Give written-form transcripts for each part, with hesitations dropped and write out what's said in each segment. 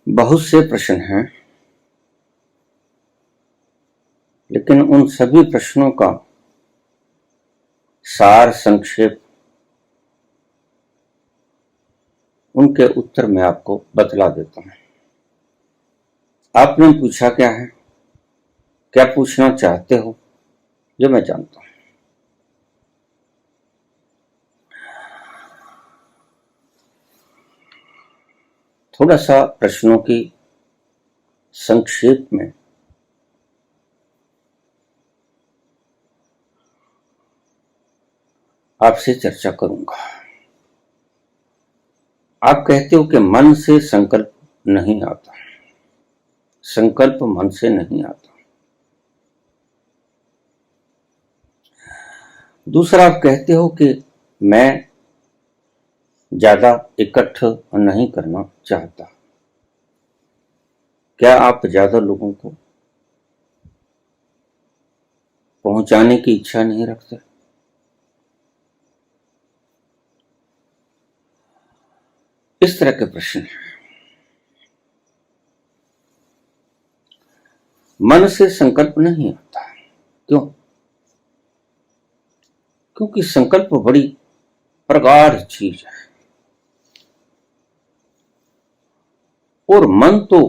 बहुत से प्रश्न हैं, लेकिन उन सभी प्रश्नों का सार संक्षेप, उनके उत्तर मैं आपको बतला देता हूं। आपने पूछा क्या है, क्या पूछना चाहते हो, जो मैं जानता हूं। थोड़ा सा प्रश्नों की संक्षेप में आपसे चर्चा करूंगा। आप कहते हो कि मन से संकल्प नहीं आता, संकल्प मन से नहीं आता। दूसरा, आप कहते हो कि मैं ज्यादा इकट्ठा नहीं करना चाहता। क्या आप ज्यादा लोगों को पहुंचाने की इच्छा नहीं रखते? इस तरह के प्रश्न हैं। मन से संकल्प नहीं आता, क्यों? क्योंकि संकल्प बड़ी प्रगाढ़ चीज है, और मन तो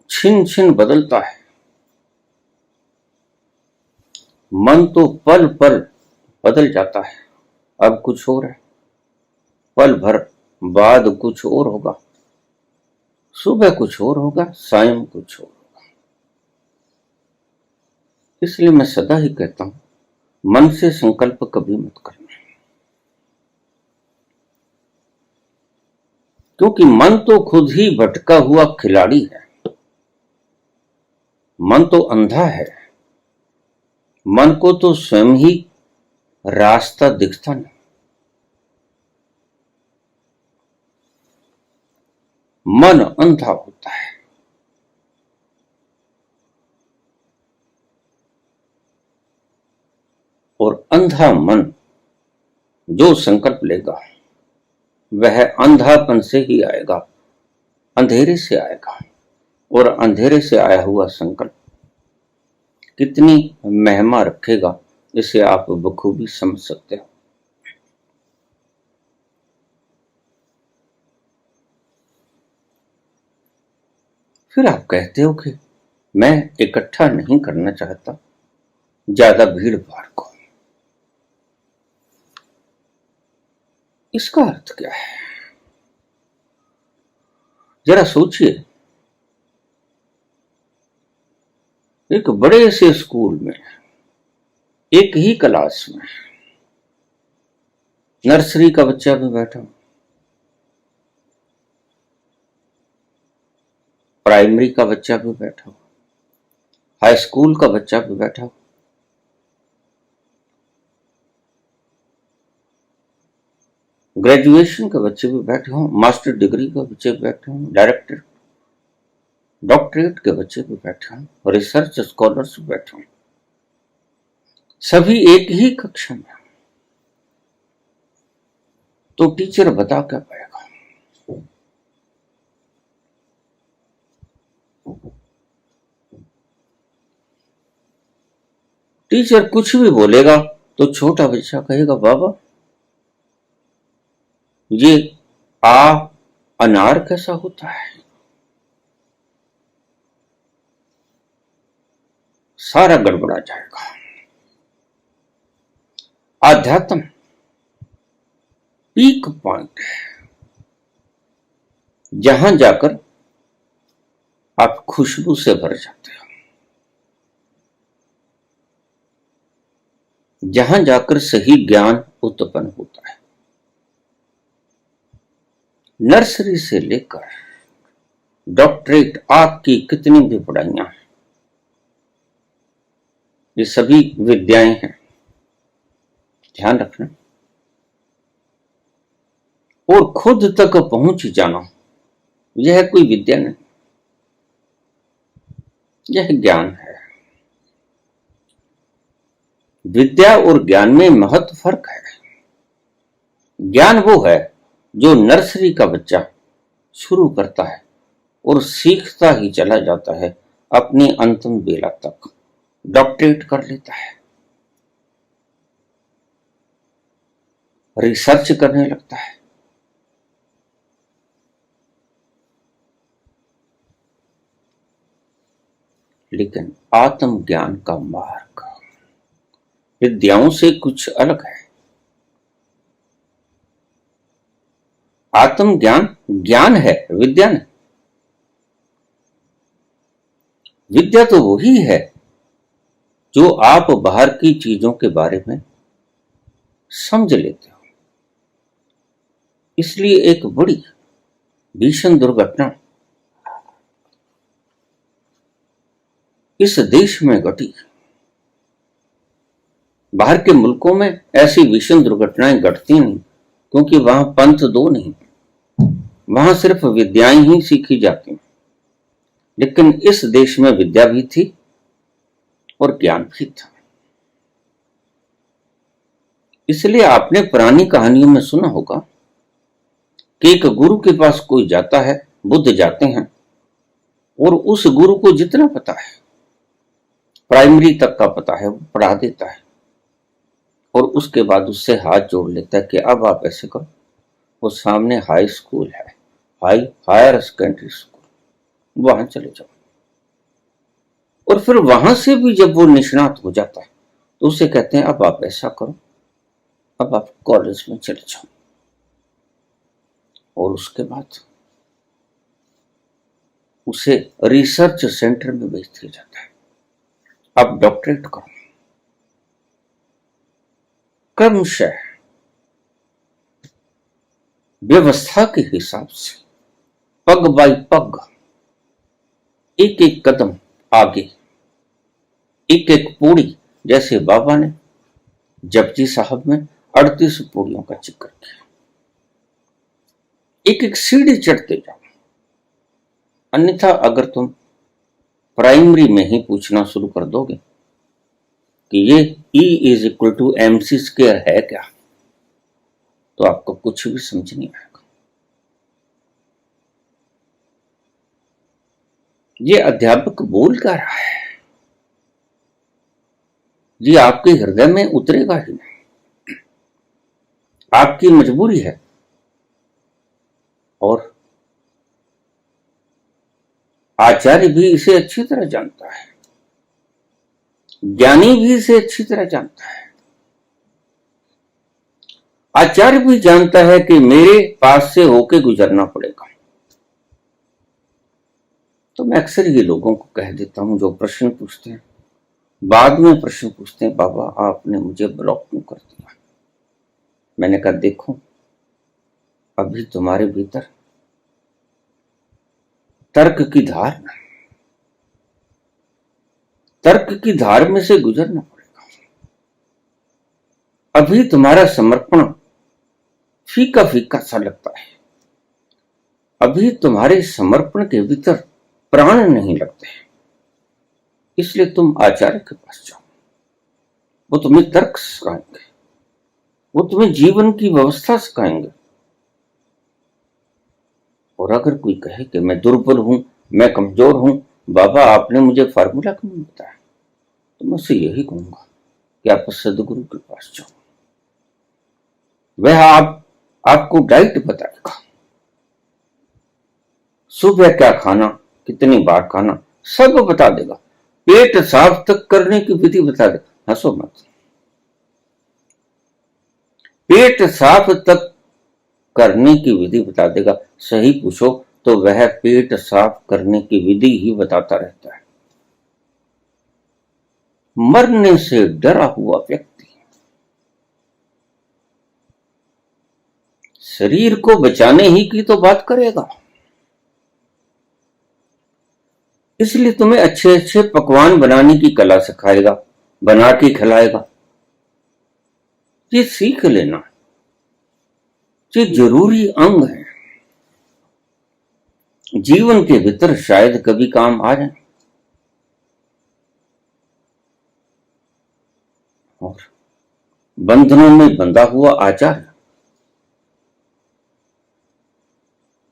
छिन छिन बदलता है। मन तो पल पल बदल जाता है। अब कुछ और है, पल भर बाद कुछ और होगा, सुबह कुछ और होगा, सायं कुछ और होगा। इसलिए मैं सदा ही कहता हूं, मन से संकल्प कभी मत करना, क्योंकि मन तो खुद ही भटका हुआ खिलाड़ी है। मन तो अंधा है, मन को तो स्वयं ही रास्ता दिखता नहीं। मन अंधा होता है, और अंधा मन जो संकल्प लेगा वह अंधापन से ही आएगा, अंधेरे से आएगा। और अंधेरे से आया हुआ संकल्प कितनी महिमा रखेगा, इसे आप बखूबी समझ सकते हो। फिर आप कहते हो कि मैं इकट्ठा नहीं करना चाहता ज्यादा भीड़ भाड़ को। इसका अर्थ क्या है, जरा सोचिए। एक बड़े से स्कूल में, एक ही क्लास में, नर्सरी का बच्चा भी बैठा, प्राइमरी का बच्चा भी बैठा, हाई स्कूल का बच्चा भी बैठा, ग्रेजुएशन के बच्चे भी बैठे हों, मास्टर डिग्री के बच्चे भी बैठे हों, डायरेक्टर डॉक्टरेट के बच्चे भी बैठे हों, रिसर्च स्कॉलर्स भी बैठे हों, सभी एक ही कक्षा में, तो टीचर बता क्या पाएगा? टीचर कुछ भी बोलेगा तो छोटा बच्चा कहेगा, बाबा ये अनार कैसा होता है? सारा गड़बड़ा जाएगा। आध्यात्म पीक पॉइंट है, जहां जाकर आप खुशबू से भर जाते हो, जहां जाकर सही ज्ञान उत्पन्न होता है। नर्सरी से लेकर डॉक्टरेट, आपकी कितनी भी पढ़ाइयां हैं, ये सभी विद्याएं हैं, ध्यान रखना। और खुद तक पहुंच जाना, यह कोई विद्या नहीं, यह ज्ञान है। विद्या और ज्ञान में महत्व फर्क है। ज्ञान वो है जो नर्सरी का बच्चा शुरू करता है, और सीखता ही चला जाता है अपनी अंतिम बेला तक, डॉक्टरेट कर लेता है, रिसर्च करने लगता है। लेकिन आत्मज्ञान का मार्ग विद्याओं से कुछ अलग है। आत्मज्ञान ज्ञान है, विद्या नहीं। विद्या तो वही है जो आप बाहर की चीजों के बारे में समझ लेते हो। इसलिए एक बड़ी भीषण दुर्घटना इस देश में घटी। बाहर के मुल्कों में ऐसी भीषण दुर्घटनाएं घटती नहीं, क्योंकि वहां पंथ दो नहीं, वहां सिर्फ विद्याएं ही सीखी जाती। लेकिन इस देश में विद्या भी थी और ज्ञान भी था। इसलिए आपने पुरानी कहानियों में सुना होगा कि एक गुरु के पास कोई जाता है, बुद्ध जाते हैं, और उस गुरु को जितना पता है, प्राइमरी तक का पता है, वो पढ़ा देता है, और उसके बाद उससे हाथ जोड़ लेता है कि अब आप ऐसे करो। वो सामने हाई स्कूल है, हायर सेकेंडरी स्कूल, वहां चले जाओ। और फिर वहां से भी जब वो निष्णात हो जाता है तो उसे कहते हैं अब आप ऐसा करो, अब आप कॉलेज में चले जाओ। और उसके बाद उसे रिसर्च सेंटर में भेज दिया जाता है, अब डॉक्टरेट करो। क्रमशः व्यवस्था के हिसाब से पग बाई पग, एक एक कदम आगे, एक एक पूड़ी, जैसे बाबा ने जपजी साहब में 38 पूड़ियों का जिक्र किया। एक एक सीढ़ी चढ़ते जाओ। अन्यथा अगर तुम प्राइमरी में ही पूछना शुरू कर दोगे कि ये E = mc² है क्या, तो आपको कुछ भी समझ नहीं आएगा। ये अध्यापक बोल क्या रहा है, ये आपके हृदय में उतरेगा ही नहीं। आपकी मजबूरी है। और आचार्य भी इसे अच्छी तरह जानता है, ज्ञानी भी इसे अच्छी तरह जानता है। आचार्य भी जानता है कि मेरे पास से होके गुजरना पड़ेगा। तो मैं अक्सर ये लोगों को कह देता हूं जो प्रश्न पूछते हैं, बाद में प्रश्न पूछते हैं, बाबा आपने मुझे ब्लॉक क्यों कर दिया। मैंने कहा देखो, अभी तुम्हारे भीतर तर्क की धार में से गुजरना पड़ेगा। अभी तुम्हारा समर्पण फीका फीका सा लगता है, अभी तुम्हारे समर्पण के भीतर प्राण नहीं लगते, इसलिए तुम आचार्य के पास जाओ। वो तुम्हें तर्क सिखाएंगे, वो तुम्हें जीवन की व्यवस्था सिखाएंगे। और अगर कोई कहे कि मैं दुर्बल हूं, मैं कमजोर हूं, बाबा आपने मुझे फार्मूला क्यों नहीं बताया, तो मैं उससे यही कहूंगा कि आप सदगुरु के पास जाओ। वह आपको डाइट बताएगा, सुबह क्या खाना, कितनी बार खाना, सब बता देगा। पेट साफ तक करने की विधि बता देगा। हंसो मत। पेट साफ तक करने की विधि बता देगा। सही पूछो तो वह पेट साफ करने की विधि ही बताता रहता है। मरने से डरा हुआ व्यक्ति शरीर को बचाने ही की तो बात करेगा। इसलिए तुम्हें अच्छे अच्छे पकवान बनाने की कला सिखाएगा, बना के खिलाएगा। ये सीख लेना, ये जरूरी अंग है, जीवन के भीतर शायद कभी काम आ जाए। और बंधनों में बंधा हुआ आचार्य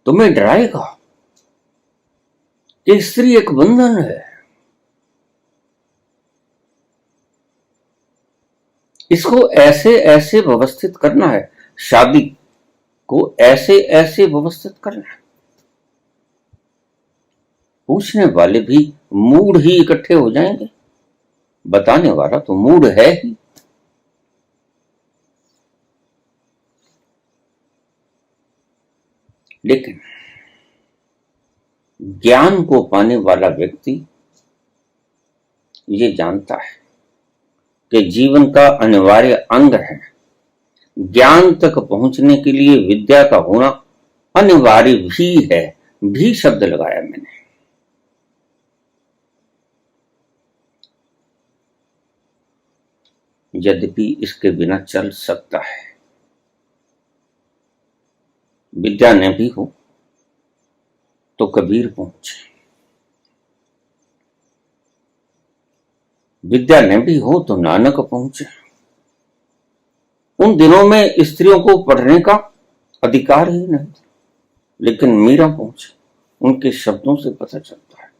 तुम्हें डराएगा, कि स्त्री एक बंधन है, इसको ऐसे ऐसे व्यवस्थित करना है, शादी को ऐसे ऐसे व्यवस्थित करना है। पूछने वाले भी मूड ही इकट्ठे हो जाएंगे, बताने वाला तो मूड है ही। लेकिन ज्ञान को पाने वाला व्यक्ति ये जानता है कि जीवन का अनिवार्य अंग है। ज्ञान तक पहुंचने के लिए विद्या का होना अनिवार्य भी है, भी शब्द लगाया मैंने। यद्यपि इसके बिना चल सकता है। विद्या न भी हो तो कबीर पहुंचे, विद्या न भी हो तो नानक पहुंचे। उन दिनों में स्त्रियों को पढ़ने का अधिकार ही नहीं था, लेकिन मीरा पहुंचे, उनके शब्दों से पता चलता है।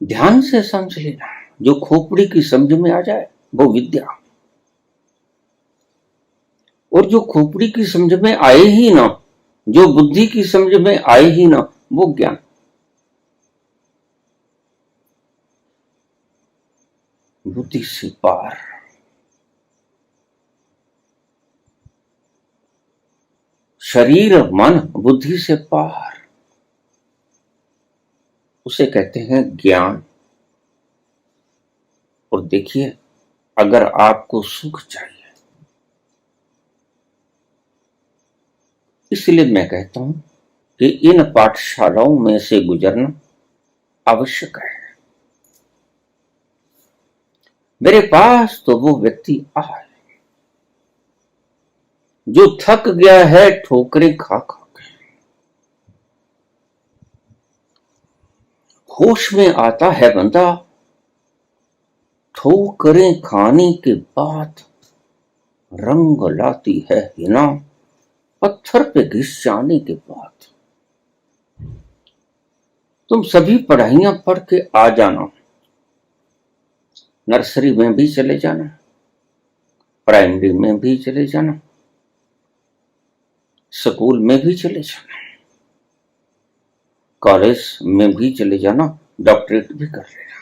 ध्यान से समझ लेना, जो खोपड़ी की समझ में आ जाए वो विद्या, और जो खोपड़ी की समझ में आए ही ना, जो बुद्धि की समझ में आए ही ना, वो ज्ञान। बुद्धि से पार। शरीर मन बुद्धि से पार, उसे कहते हैं ज्ञान। और देखिए, अगर आपको सुख चाहिए, इसलिए मैं कहता हूं कि इन पाठशालाओं में से गुजरना आवश्यक है। मेरे पास तो वो व्यक्ति आए जो थक गया है ठोकरें खा खा के, होश में आता है बंदा ठोकरें खाने के बाद, रंग लाती है हिना पत्थर पे घिस जाने के बाद। तुम सभी पढ़ाइयां पढ़ के आ जाना, नर्सरी में भी चले जाना, प्राइमरी में भी चले जाना, स्कूल में भी चले जाना, कॉलेज में भी चले जाना, डॉक्टरेट भी कर लेना,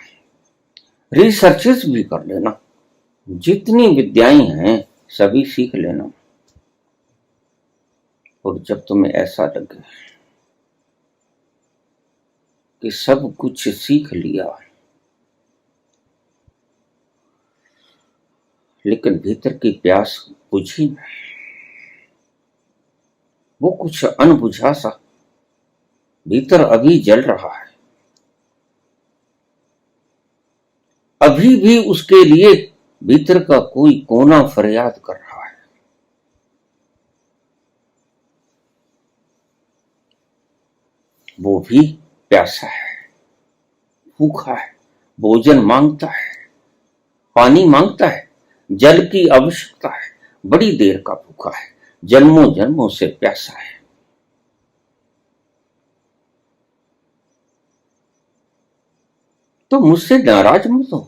रिसर्चेस भी कर लेना, जितनी विद्याएं हैं सभी सीख लेना। और जब तुम्हें ऐसा लगे कि सब कुछ सीख लिया, लेकिन भीतर की प्यास बुझी नहीं, वो कुछ अनबुझा सा भीतर अभी जल रहा है, अभी भी उसके लिए भीतर का कोई कोना फरियाद कर रहा है। वो भी प्यासा है, भूखा है, भोजन मांगता है, पानी मांगता है, जल की आवश्यकता है, बड़ी देर का भूखा है, जन्मों जन्मों से प्यासा है। तो मुझसे नाराज मत हो,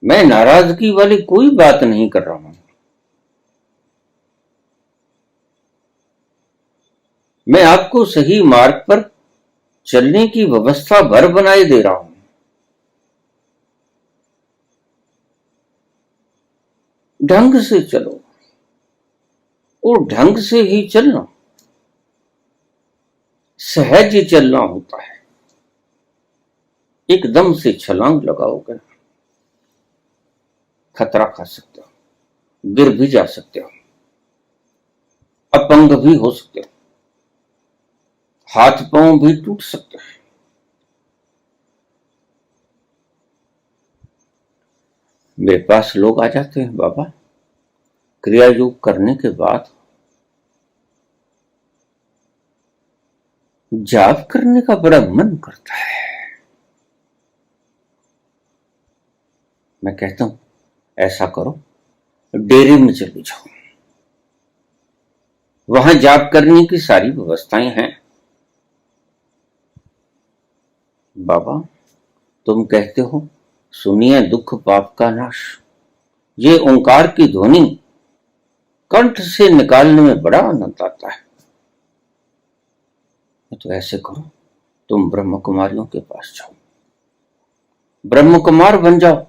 मैं नाराजगी वाली कोई बात नहीं कर रहा हूं। मैं आपको सही मार्ग पर चलने की व्यवस्था भर बनाए दे रहा हूं। ढंग से चलो, और ढंग से ही चलना, सहज चलना होता है। एकदम से छलांग लगाओगे, खतरा खा सकते हो, गिर भी जा सकते हो, अपंग भी हो सकते हो, हाथ पांव भी टूट सकते हैं। मेरे पास लोग आ जाते हैं, बाबा क्रिया योग करने के बाद जाप करने का बड़ा मन करता है। मैं कहता हूं ऐसा करो, डेरे में चले जाओ, वहां जाप करने की सारी व्यवस्थाएं हैं। बाबा तुम कहते हो सुनिए दुख पाप का नाश, ये ओंकार की ध्वनि कंठ से निकालने में बड़ा आनंद आता है। तो ऐसे करो, तुम ब्रह्म कुमारियों के पास जाओ, ब्रह्म कुमार बन जाओ,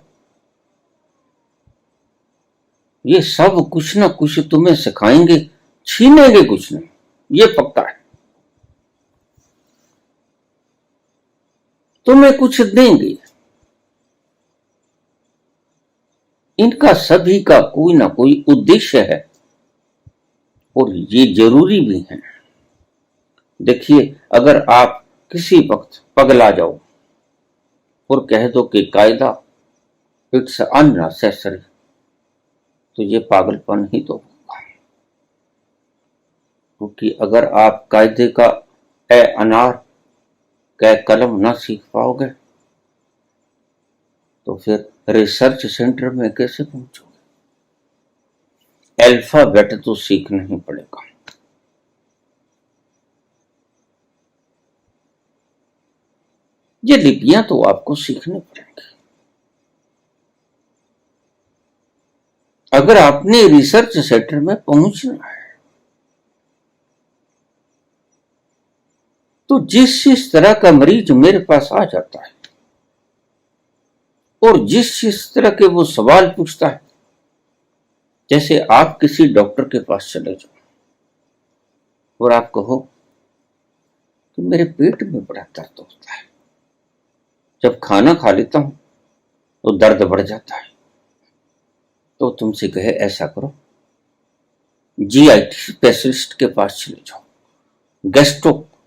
ये सब कुछ ना कुछ तुम्हें सिखाएंगे, छीनेंगे कुछ नहीं, ये पक्का है। तुम्हें कुछ देंगे, इनका सभी का कोई ना कोई उद्देश्य है और ये जरूरी भी है। देखिए, अगर आप किसी वक्त पगला जाओ और कह दो कि कायदा इट्स अननेसेसरी, तो ये पागलपन ही तो होगा। क्योंकि अगर आप कायदे का ए अनार कै कलम ना सीख पाओगे तो फिर रिसर्च सेंटर में कैसे पहुंचोगे? अल्फाबेट तो सीखना ही पड़ेगा। ये लिपियां तो आपको सीखनी पड़ेंगी। अगर आपने रिसर्च सेंटर में पहुंचना है तो जिस तरह का मरीज मेरे पास आ जाता है और जिस तरह के वो सवाल पूछता है, जैसे आप किसी डॉक्टर के पास चले जाओ और आप कहो कि मेरे पेट में बड़ा दर्द होता है, जब खाना खा लेता हूं तो दर्द बढ़ जाता है, तो तुमसे कहे ऐसा करो, जीआईटी स्पेशलिस्ट के पास चले जाओ,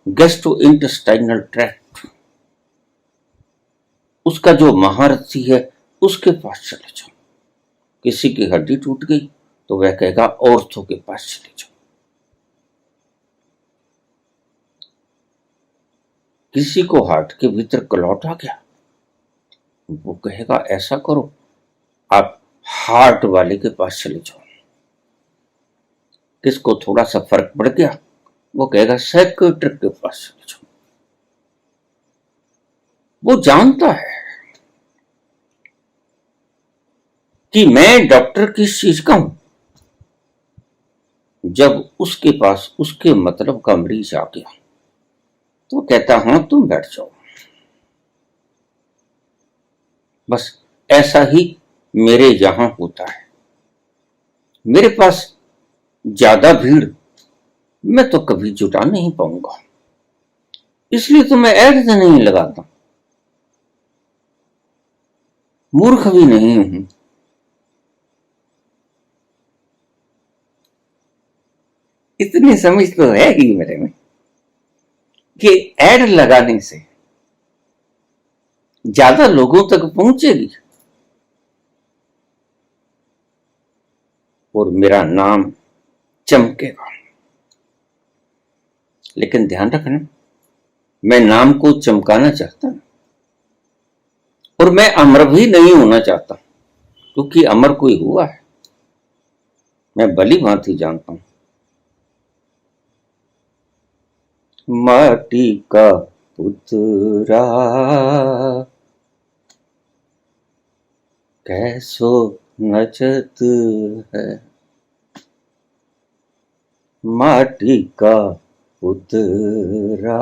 गैस्ट्रो इंटेस्टाइनल ट्रैक्ट, उसका जो महारथी है उसके पास चले जाओ। किसी की हड्डी टूट गई तो वह कहेगा ऑर्थो के पास चले जाओ। किसी को हार्ट के भीतर क्लॉट आ गया, वो कहेगा ऐसा करो, आप हार्ट वाले के पास चले जाओ। किसको थोड़ा सा फर्क पड़ गया, वो कहेगा साइकियाट्रिस्ट के पास चले जाओ। वो जानता है कि मैं डॉक्टर किस चीज का हूं। जब उसके पास उसके मतलब का मरीज आ गया तो कहता हां तुम बैठ जाओ। बस ऐसा ही मेरे यहां होता है। मेरे पास ज्यादा भीड़ मैं तो कभी जुटा नहीं पाऊंगा, इसलिए तो मैं एड्स नहीं लगाता, मूर्ख भी नहीं हूं। इतनी समझ तो है ही मेरे में कि एड लगाने से ज्यादा लोगों तक पहुंचेगी और मेरा नाम चमकेगा। लेकिन ध्यान रखना, मैं नाम को चमकाना चाहता हूं और मैं अमर भी नहीं होना चाहता, क्योंकि अमर कोई हुआ है, मैं भली भांति जानता हूं। माटी का पुतरा कैसो नचत है, माटी का पुतरा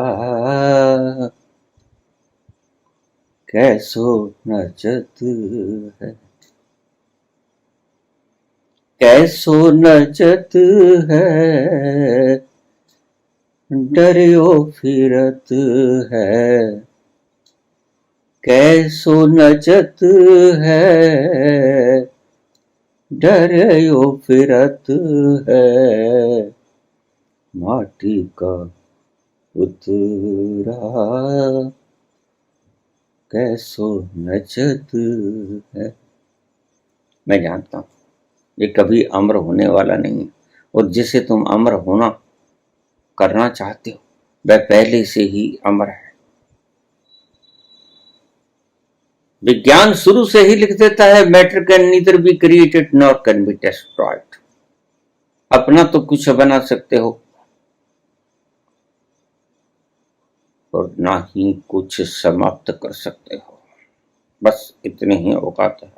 कैसो नचत है, कैसो नचत है, डरियो फिरत है, कैसो नचत है, डरियो फिरत है, माटी का पुतरा कैसो नचत है। मैं जानता हूं ये कभी अमर होने वाला नहीं है, और जिसे तुम अमर होना करना चाहते हो वह पहले से ही अमर है। विज्ञान शुरू से ही लिख देता है, matter can neither be created nor can be destroyed. अपना तो कुछ बना सकते हो और ना ही कुछ समाप्त कर सकते हो, बस इतनी ही औकात है।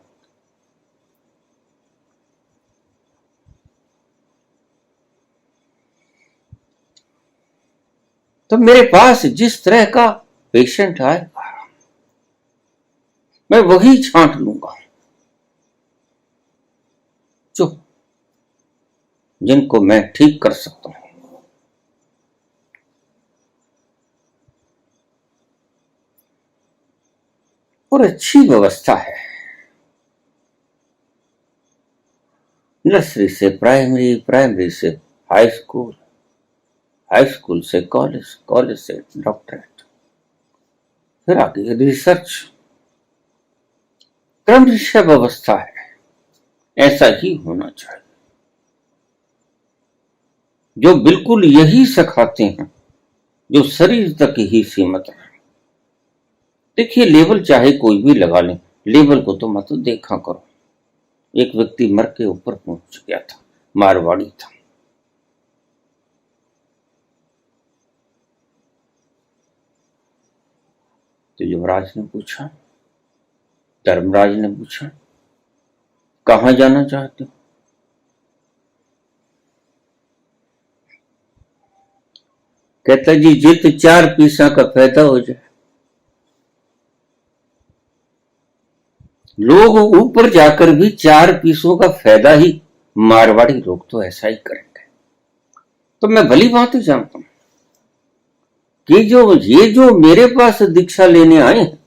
तो मेरे पास जिस तरह का पेशेंट आएगा मैं वही छांट लूंगा, जो जिनको मैं ठीक कर सकता हूं। और अच्छी व्यवस्था है, नर्सरी से प्राइमरी, प्राइमरी से हाई स्कूल, हाई स्कूल से कॉलेज, कॉलेज से डॉक्टरेट, फिर आगे रिसर्च, क्रमशः व्यवस्था है। ऐसा ही होना चाहिए। जो बिल्कुल यही सिखाते हैं जो शरीर तक ही सीमित है। देखिए, लेबल चाहे कोई भी लगा लें, लेबल को तो मत देखा करो। एक व्यक्ति मर के ऊपर पहुंच गया था, मारवाड़ी था। तो युवराज ने पूछा, धर्मराज ने पूछा, कहां जाना चाहते हो? कहता जी, जित 4 पैसा का फायदा हो जाए। लोग ऊपर जाकर भी 4 पैसों का फायदा ही, मारवाड़ी लोग तो ऐसा ही करेंगे। तो मैं भली भांति जानता हूं कि जो मेरे पास दीक्षा लेने आए हैं,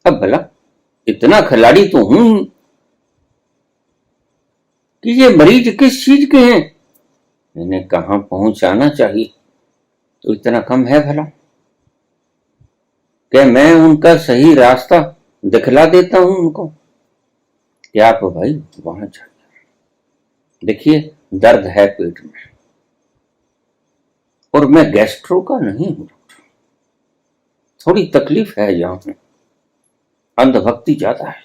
अब भला इतना खिलाड़ी तो हूं कि ये मरीज किस चीज के हैं, इन्हें कहां पहुंचाना चाहिए, तो इतना कम है भला कि मैं उनका सही रास्ता दिखला देता हूं उनको कि आप भाई वहां जाइए। देखिए, दर्द है पेट में और मैं गैस्ट्रो का नहीं हूं, थोड़ी तकलीफ है, यहां में अंधभक्ति ज्यादा है,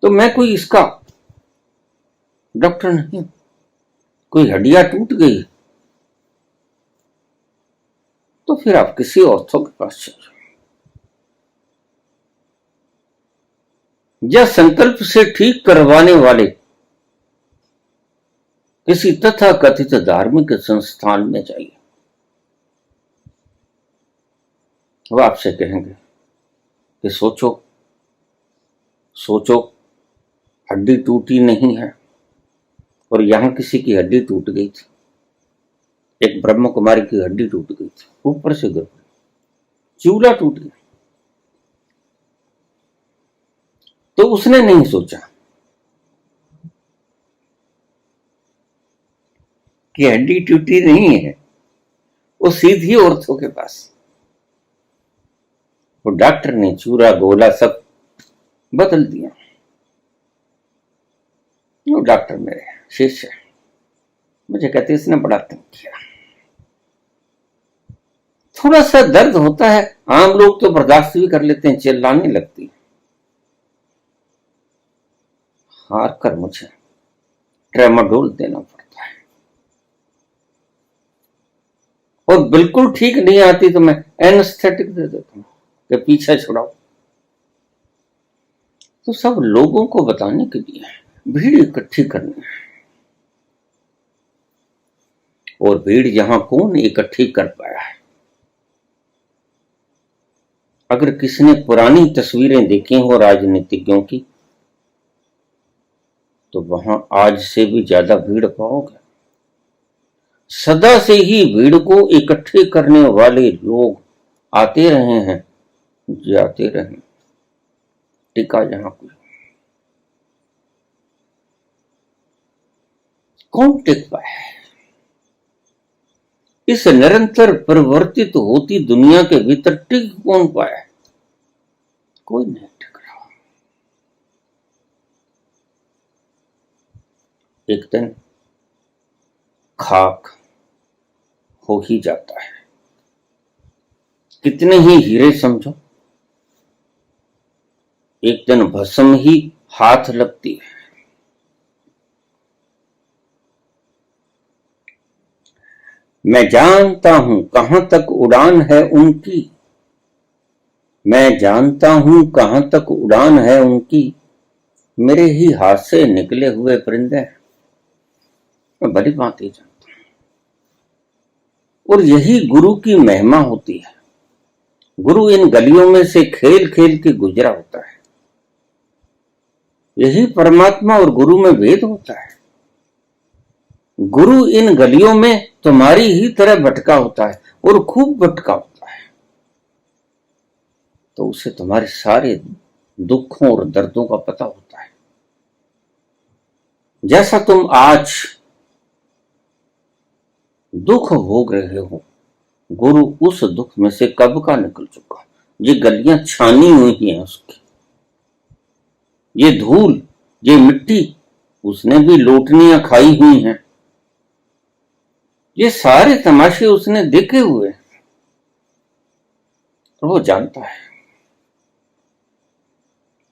तो मैं कोई इसका डॉक्टर नहीं हूं। कोई हड्डियां टूट गई तो फिर आप किसी ऑर्थो के पास चले, या संकल्प से ठीक करवाने वाले किसी तथा कथित धार्मिक संस्थान में जाइए। वो आपसे कहेंगे कि सोचो सोचो, हड्डी टूटी नहीं है, और यहां किसी की हड्डी टूट गई थी, एक ब्रह्म कुमारी की हड्डी टूट गई थी, ऊपर से गिर गई, चूल्हा टूट गया। तो उसने नहीं सोचा कि हड्डी टूटी नहीं है, वो सीधी औरतों के पास। वो डॉक्टर ने चूरा गोला सब बदल दिया। वो डॉक्टर मेरे शिष्य, मुझे कहते इसने बड़ा तंग किया। थोड़ा सा दर्द होता है, आम लोग तो बर्दाश्त भी कर लेते हैं, चिल्लाने लगती, हार कर मुझे ट्रेमाडोल देना पड़ता है, और बिल्कुल ठीक नहीं आती तो मैं एनेस्थेटिक दे देता हूं कि पीछे छुड़ाओ। तो सब लोगों को बताने के लिए भीड़ इकट्ठी करनी है, और भीड़ यहां कौन इकट्ठी कर पाया है? अगर किसी ने पुरानी तस्वीरें देखी हो राजनीतिज्ञों की, तो वहां आज से भी ज्यादा भीड़ पाओगे। सदा से ही भीड़ को इकट्ठे करने वाले लोग आते रहे हैं, जाते रहे, टिका यहां कोई कौन टिक पाया है? इस निरंतर परिवर्तित होती दुनिया के भीतर टिक कौन पाया है? कोई नहीं टिक रहा। एक दिन खाक हो ही जाता है। कितने ही हीरे समझो, एक दिन भस्म ही हाथ लगती है। मैं जानता हूं कहां तक उड़ान है उनकी, मैं जानता हूं कहां तक उड़ान है उनकी, मेरे ही हाथ से निकले हुए परिंदे। मैं बड़ी बात ही जानता हूं। और यही गुरु की महिमा होती है। गुरु इन गलियों में से खेल खेल के गुजरा होता है। यही परमात्मा और गुरु में भेद होता है। गुरु इन गलियों में तुम्हारी ही तरह भटका होता है और खूब भटका होता है, तो उसे तुम्हारे सारे दुखों और दर्दों का पता होता है। जैसा तुम आज दुख भोग रहे हो, गुरु उस दुख में से कब का निकल चुका। ये गलियां छानी हुई हैं उसकी, ये धूल, ये मिट्टी, उसने भी लोटनियां खाई हुई हैं। ये सारे तमाशे उसने देखे हुए, और वो जानता है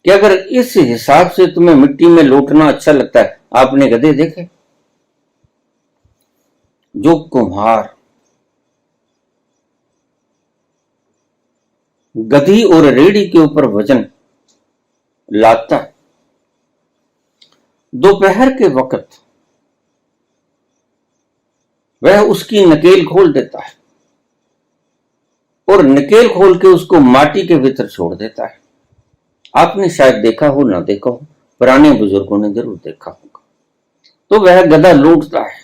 कि अगर इस हिसाब से तुम्हें मिट्टी में लोटना अच्छा लगता है। आपने गधे देखे जो कुम्हार गधी और रेड़ी के ऊपर वजन लाता है, दोपहर के वक्त वह उसकी नकेल खोल देता है और नकेल खोल के उसको माटी के भीतर छोड़ देता है। आपने शायद देखा हो, ना देखा हो, पुराने बुजुर्गों ने जरूर देखा होगा। तो वह गधा लूटता है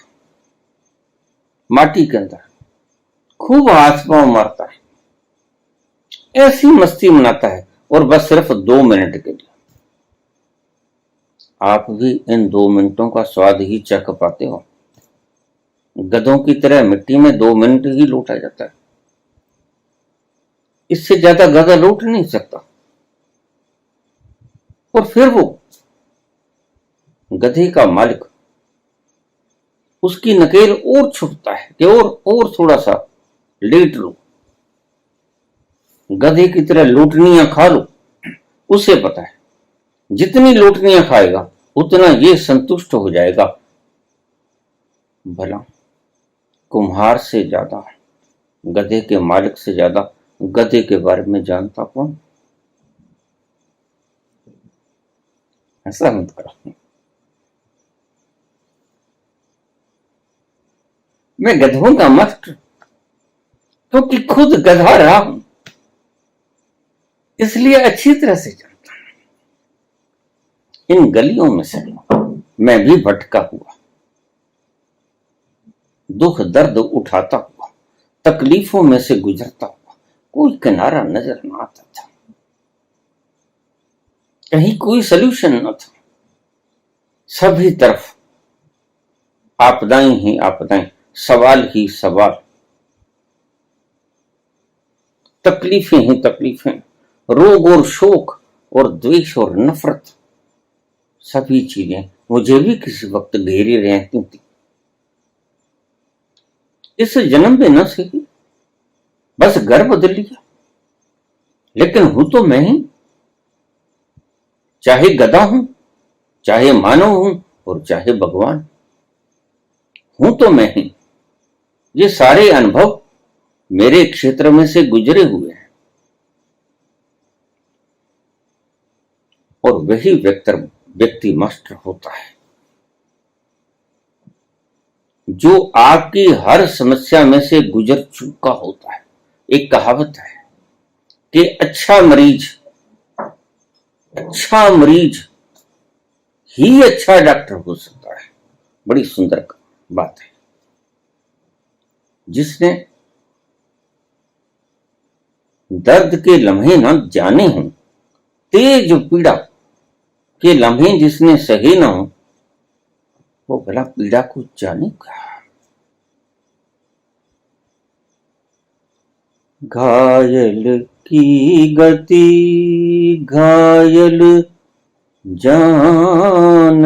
माटी के अंदर, खूब हाथ पांव मारता है, ऐसी मस्ती मनाता है, और बस सिर्फ 2 मिनट के लिए। आप भी इन 2 मिनटों का स्वाद ही चख पाते हो। गधों की तरह मिट्टी में 2 मिनट ही लूटा जाता है, इससे ज्यादा गधा लूट नहीं सकता। और फिर वो गधे का मालिक उसकी नकेल और छुपता है कि और थोड़ा सा लेट लो, गधे की तरह लूटनियां खा लो। उसे पता है जितनी लूटनियां खाएगा उतना ये संतुष्ट हो जाएगा। भला कुम्हार से ज्यादा, गधे के मालिक से ज्यादा गधे के बारे में जानता कौन? ऐसा मत करो। मैं गधों का मत, क्योंकि खुद गधा रहा हूं, इसलिए अच्छी तरह से जानता हूं। इन गलियों में से मैं भी भटका हुआ, दुख दर्द उठाता हुआ, तकलीफों में से गुजरता हुआ, कोई किनारा नजर न आता था, कहीं कोई सल्यूशन न था। सभी तरफ आपदाएं ही आपदाएं, सवाल ही सवाल, तकलीफें ही तकलीफें, रोग और शोक और द्वेष और नफरत, सभी चीजें मुझे भी किसी वक्त घेरी रहती थी। इस जन्म में न सही, बस घर बदल लिया, लेकिन हूं तो मैं ही। चाहे गधा हूं, चाहे मानव हूं, और चाहे भगवान, हूं तो मैं ही। ये सारे अनुभव मेरे क्षेत्र में से गुजरे हुए हैं, और वही व्यक्ति मास्टर होता है जो आपकी हर समस्या में से गुजर चुका होता है। एक कहावत है कि अच्छा मरीज ही अच्छा डॉक्टर हो सकता है। बड़ी सुंदर बात है। जिसने दर्द के लम्हे ना जाने हों, तेज पीड़ा के लम्हे जिसने सहे ना हो, वो भला पीड़ा को जानेगा। घायल की गति घायल जान,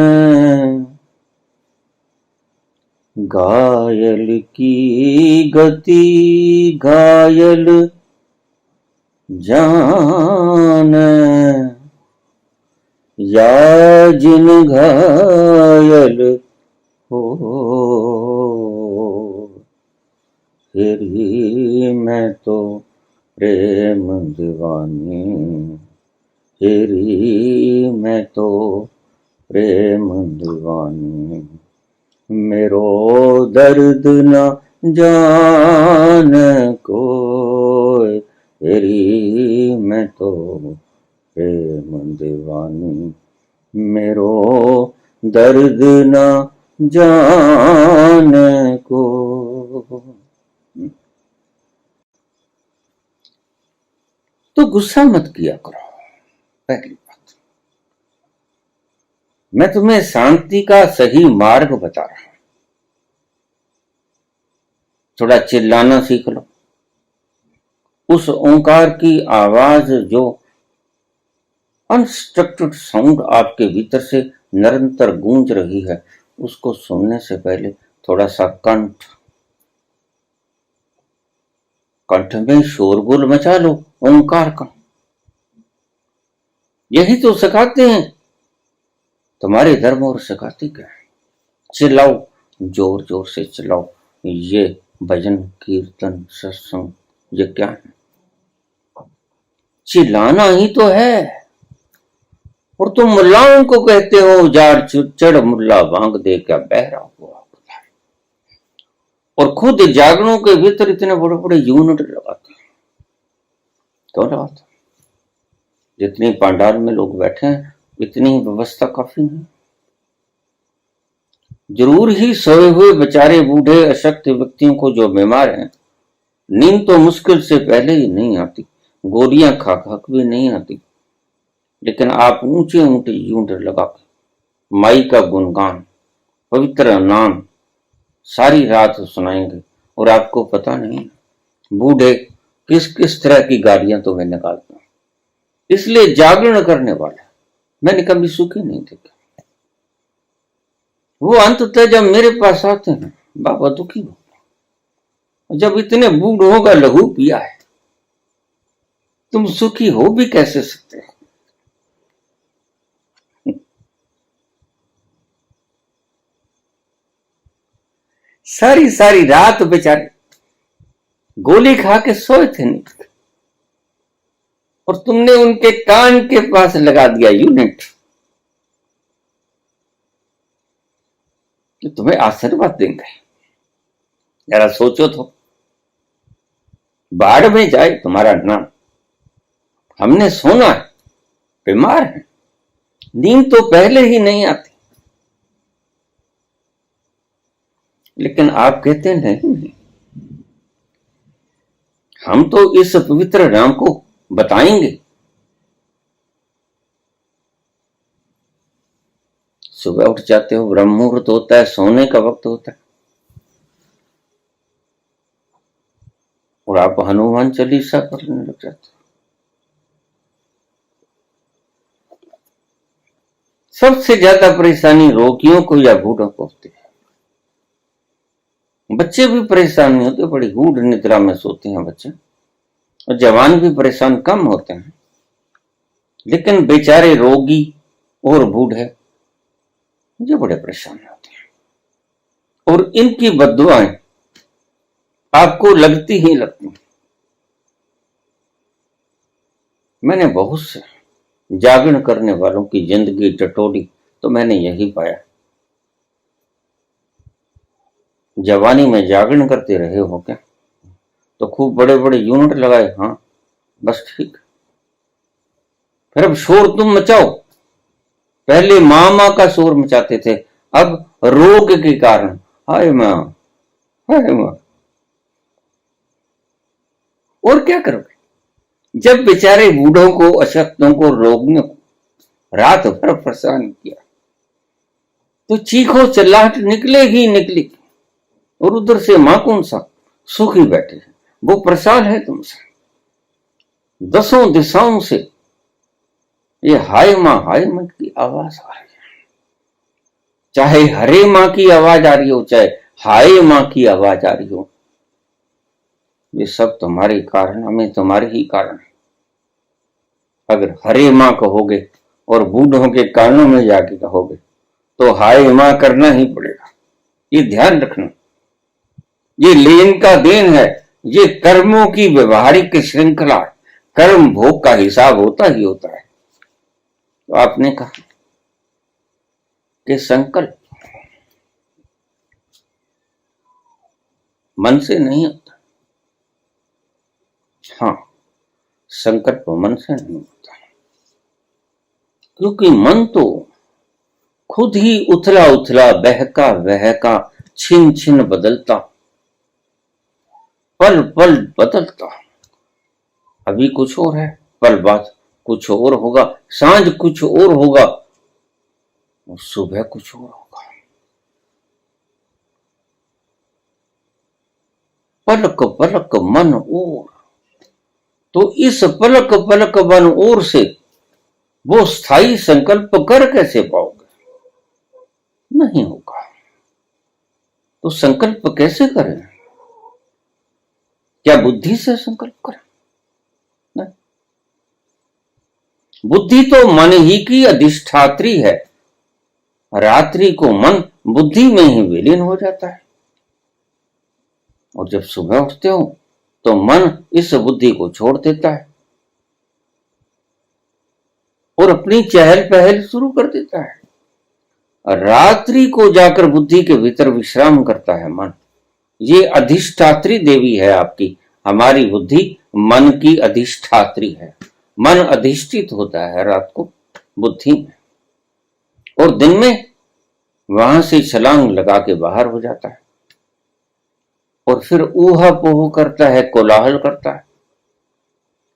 घायल की गति घायल जान, या जिन घायल हो, हेरी मैं तो प्रेम दीवानी, हेरी मैं तो प्रेम दीवानी, मेरो दर्द न जान कोई, हेरी मैं तो प्रेम दीवानी, मेरो दर्द न जान को। तो गुस्सा मत किया करो, पहली बात। मैं तुम्हें शांति का सही मार्ग बता रहा हूं। थोड़ा चिल्लाना सीख लो। उस ओंकार की आवाज जो अनस्ट्रक्चर्ड साउंड आपके भीतर से निरंतर गूंज रही है, उसको सुनने से पहले थोड़ा सा कंठ में शोरगुल मचा लो ओंकार का। यही तो सिखाते हैं तुम्हारे धर्म और सिखाती क्या है। चिल्लाओ, जोर जोर से चिल्लाओ। ये भजन कीर्तन सत्संग ये क्या है? चिल्लाना ही तो है। और तुम मुल्लाओं को कहते हो जार चढ़ मुल्ला भांग दे क्या बहरा हुआ, और खुद जागरणों के भीतर इतने बड़े बड़े यूनिट लगाते हैं। क्यों लगाते? जितनी पंडाल में लोग बैठे हैं इतनी व्यवस्था काफी नहीं। जरूर ही सोए हुए बेचारे बूढ़े अशक्त व्यक्तियों को जो बीमार हैं, नींद तो मुश्किल से पहले ही नहीं आती, गोलियां खा खा भी नहीं आती, लेकिन आप ऊंचे ऊंचे यूनिट लगा के माई का गुणगान, पवित्र नाम सारी रात सुनाएंगे, और आपको पता नहीं बूढ़े किस किस तरह की गालियां तो मैं निकालता हूं। इसलिए जागरण करने वाला मैंने कभी सुखी नहीं देखा। वो अंततः जब मेरे पास आते हैं, बाबा दुखी हो, जब इतने बूढ़ों का लहू पिया है, तुम सुखी हो भी कैसे सकते हो? सारी सारी रात बेचारे गोली खा के सोए थे नहीं, और तुमने उनके कान के पास लगा दिया यूनिट। कि तुम्हें आशीर्वाद देंगे। जरा सोचो तो, बाढ़ में जाए तुम्हारा नाम। हमने सोना है, बीमार है, नींद तो पहले ही नहीं आती, लेकिन आप कहते नहीं, हम तो इस पवित्र नाम को बताएंगे। सुबह उठ जाते हो, ब्रह्म मुहूर्त होता है, सोने का वक्त होता है, और आप हनुमान चालीसा पढ़ने लग जाते हो। सबसे ज्यादा परेशानी रोगियों को या बूढ़ों को होती है। बच्चे भी परेशान नहीं होते, बड़ी गूढ़ निद्रा में सोते हैं बच्चे, और जवान भी परेशान कम होते हैं, लेकिन बेचारे रोगी और बूढ़े ये बड़े परेशान होते हैं, और इनकी बद्दुआएं आपको लगती ही लगती। मैंने बहुत से जागरण करने वालों की जिंदगी टटोली तो मैंने यही पाया। जवानी में जागरण करते रहे हो क्या? तो खूब बड़े बड़े यूनिट लगाए, हाँ बस ठीक। फिर अब शोर तुम मचाओ। पहले मामा का शोर मचाते थे, अब रोग के कारण हाय मां, हाय मां। और क्या करोगे जब बेचारे बूढ़ों को, अशक्तों को, रोगियों को रात भर परेशान किया? तो चीखो चिल्लाहट निकलेगी निकलेगी, और उधर से मां कौन सा सुखी बैठे हैं, वो परेशान है तुमसे। दसों दिशाओं से ये हाय मां की आवाज आ रही है। चाहे हरे मां की आवाज आ रही हो, चाहे हाय मां की आवाज आ रही हो, ये सब तुम्हारे कारण, हमें तुम्हारे ही कारण है। अगर हरे माँ कहोगे और बूढ़ों के कानों में जाके कहोगे तो हाय माँ करना ही पड़ेगा। ये ध्यान रखना, ये लेन का देन है, ये कर्मों की व्यवहारिक श्रृंखला, कर्म भोग का हिसाब होता ही होता है। तो आपने कहा कि संकल्प मन से नहीं होता। हाँ, संकल्प मन से नहीं होता, क्योंकि मन तो खुद ही उथला उथला, बहका बहका, छिन छिन बदलता, पल पल बदलता। अभी कुछ और है, पल बाद कुछ और होगा, सांझ कुछ और होगा, सुबह कुछ और होगा। पलक पलक मन और, तो इस पलक पलक मन और से वो स्थायी संकल्प कर कैसे पाओगे? नहीं होगा। तो संकल्प कैसे करें? क्या बुद्धि से संकल्प करें? नहीं। बुद्धि तो मन ही की अधिष्ठात्री है। रात्रि को मन बुद्धि में ही विलीन हो जाता है, और जब सुबह उठते हो तो मन इस बुद्धि को छोड़ देता है और अपनी चहल पहल शुरू कर देता है। रात्रि को जाकर बुद्धि के भीतर विश्राम करता है मन। ये अधिष्ठात्री देवी है आपकी। हमारी बुद्धि मन की अधिष्ठात्री है। मन अधिष्ठित होता है रात को बुद्धि में, और दिन में वहां से छलांग लगा के बाहर हो जाता है, और फिर ऊहा पोह करता है, कोलाहल करता है।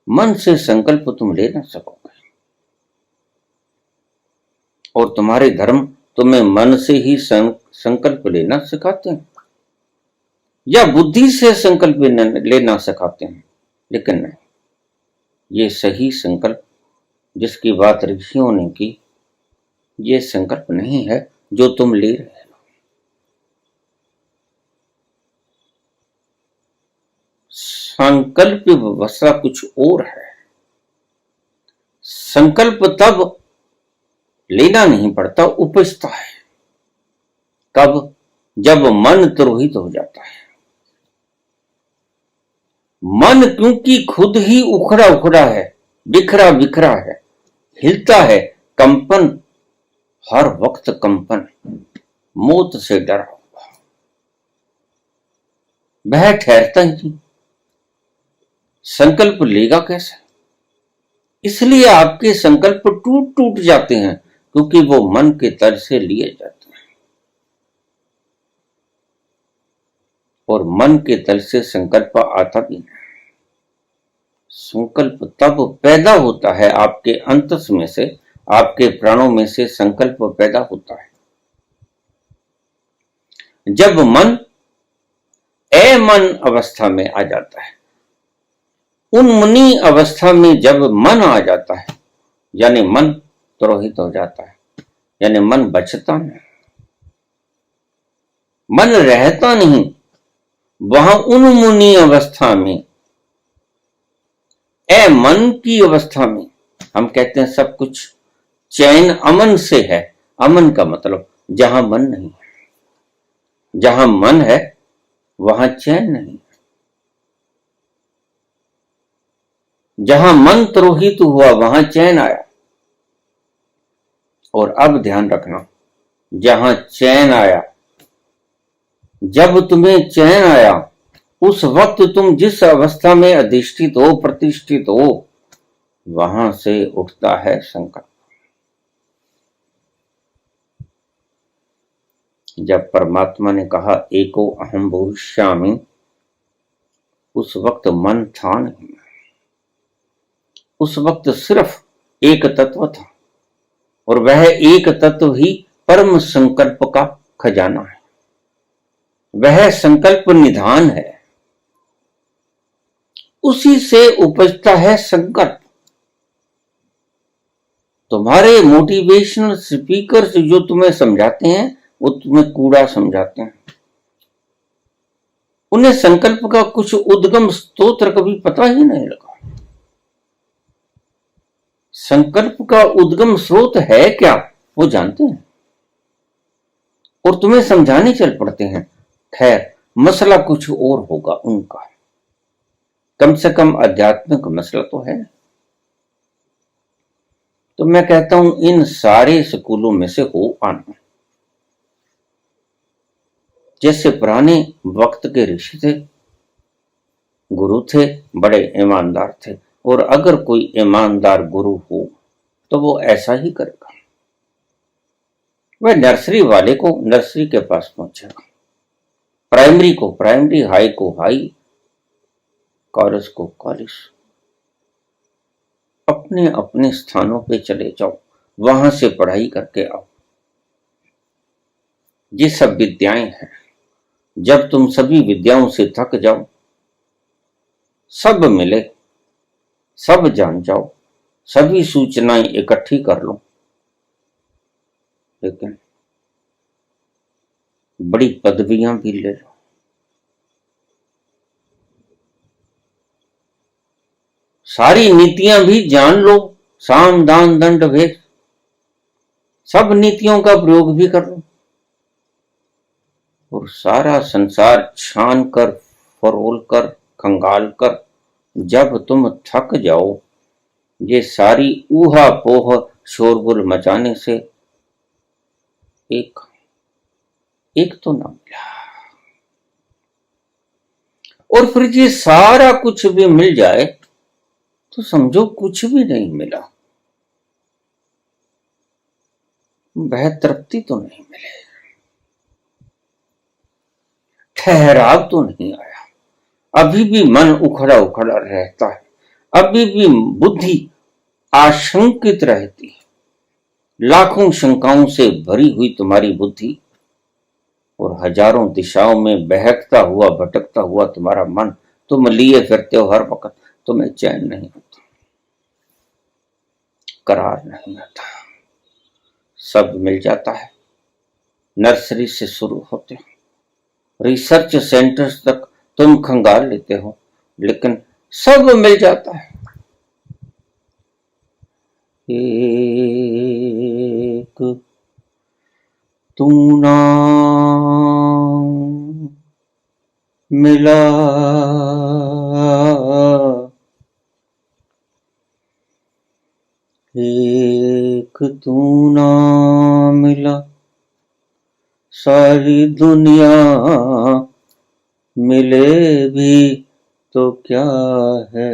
मन से संकल्प तुम ले ना सकोगे, और तुम्हारे धर्म तुम्हें मन से ही संकल्प लेना सिखाते हैं, या बुद्धि से संकल्प लेना सिखाते हैं। लेकिन नहीं, ये सही संकल्प जिसकी बात ऋषियों ने की, ये संकल्प नहीं है जो तुम ले रहे हो। संकल्प व्यवस्था कुछ और है। संकल्प तब लेना नहीं पड़ता, उपजता है। कब? जब मन द्रोहित हो जाता है। मन क्योंकि खुद ही उखड़ा उखड़ा है, बिखरा बिखरा है, हिलता है, कंपन, हर वक्त कंपन, मौत से डरा हुआ, वह ठहरता ही नहीं। संकल्प लेगा कैसे? इसलिए आपके संकल्प टूट टूट जाते हैं, क्योंकि वो मन के तल से लिए जाते हैं, और मन के तल से संकल्प आता भी नहीं। संकल्प तब पैदा होता है, आपके अंतस में से, आपके प्राणों में से संकल्प पैदा होता है जब मन अमन अवस्था में आ जाता है। उन्मनी अवस्था में जब मन आ जाता है, यानी मन द्रोहित हो जाता है, यानी मन बचता नहीं, मन रहता नहीं। वहां उन्मुनी अवस्था में, मन की अवस्था में, हम कहते हैं सब कुछ चैन अमन से है। अमन का मतलब जहां मन नहीं है। जहां मन है वहां चैन नहीं। जहां मन द्रोहित हुआ वहां चैन आया। और अब ध्यान रखना, जहां चैन आया, जब तुम्हें चैन आया, उस वक्त तुम जिस अवस्था में अधिष्ठित हो, प्रतिष्ठित हो, वहां से उठता है संकल्प। जब परमात्मा ने कहा एको अहम भविष्यामि, उस वक्त मन था नहीं। उस वक्त सिर्फ एक तत्व था, और वह एक तत्व ही परम संकल्प का खजाना है। वह संकल्प निधान है, उसी से उपजता है संकल्प। तुम्हारे मोटिवेशनल स्पीकर्स जो तुम्हें समझाते हैं, वो तुम्हें कूड़ा समझाते हैं। उन्हें संकल्प का कुछ उद्गम स्तोत्र कभी पता ही नहीं लगा। संकल्प का उद्गम स्रोत है क्या वो जानते हैं और तुम्हें समझाने चल पड़ते हैं। खैर, मसला कुछ और होगा उनका, कम से कम आध्यात्मिक मसला तो है। तो मैं कहता हूं इन सारे स्कूलों में से हो आना। जैसे पुराने वक्त के ऋषि थे, गुरु थे, बड़े ईमानदार थे, और अगर कोई ईमानदार गुरु हो तो वो ऐसा ही करेगा। वह नर्सरी वाले को नर्सरी के पास पहुंचेगा, प्राइमरी को प्राइमरी, हाई को हाई, कॉलेज को कॉलेज। अपने अपने स्थानों पे चले जाओ, वहां से पढ़ाई करके आओ। ये सब विद्याएं हैं। जब तुम सभी विद्याओं से थक जाओ, सब मिले, सब जान जाओ, सभी सूचनाएं इकट्ठी कर लो, लेकिन बड़ी पदवियां भी ले लो, सारी नीतियां भी जान लो, साम दान दंड भेद, सब नीतियों का प्रयोग भी कर लो, और सारा संसार छान कर, फरोल कर, खंगाल कर जब तुम थक जाओ, ये सारी ऊहा पोह शोरगुल मचाने से एक तो ना मिला। और फिर ये सारा कुछ भी मिल जाए तो समझो कुछ भी नहीं मिला, वह तृप्ति तो नहीं मिले, ठहराव तो नहीं आया, अभी भी मन उखड़ा उखड़ा रहता है, अभी भी बुद्धि आशंकित रहती है, लाखों शंकाओं से भरी हुई तुम्हारी बुद्धि और हजारों दिशाओं में बहकता हुआ भटकता हुआ तुम्हारा मन, तुम लिए फिरते हो हर वक्त, तुम्हें चैन नहीं आता, करार नहीं आता। सब मिल जाता है, नर्सरी से शुरू होते हो, रिसर्च सेंटर्स तक तुम खंगाल लेते हो, लेकिन सब मिल जाता है। एक तू ना मिला, एक तू ना मिला, सारी दुनिया मिले भी तो क्या है,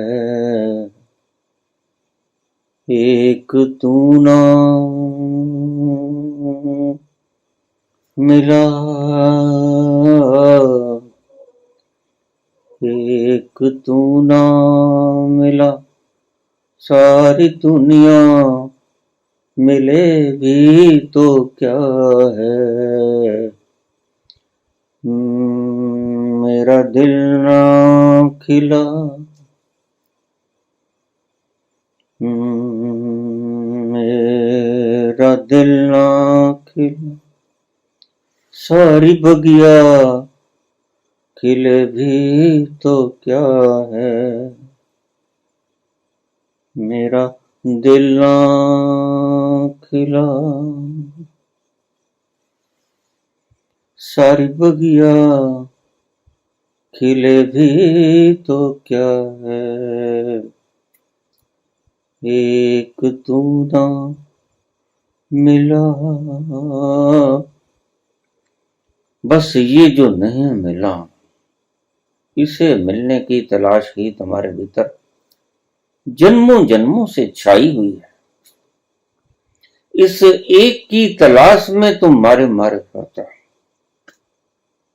एक तू ना मिला, एक तू ना मिला, सारी दुनिया मिले भी तो क्या है, मेरा दिल ना खिला, मेरा दिल ना खिला, सारी बगिया खिले भी तो क्या है, मेरा दिल ना खिला, सारी बगिया खिले भी तो क्या है, एक तू ना मिला। बस ये जो नहीं मिला, इसे मिलने की तलाश ही तुम्हारे भीतर जन्मों जन्मों से छाई हुई है। इस एक की तलाश में तुम मारे मारे फिरते हो,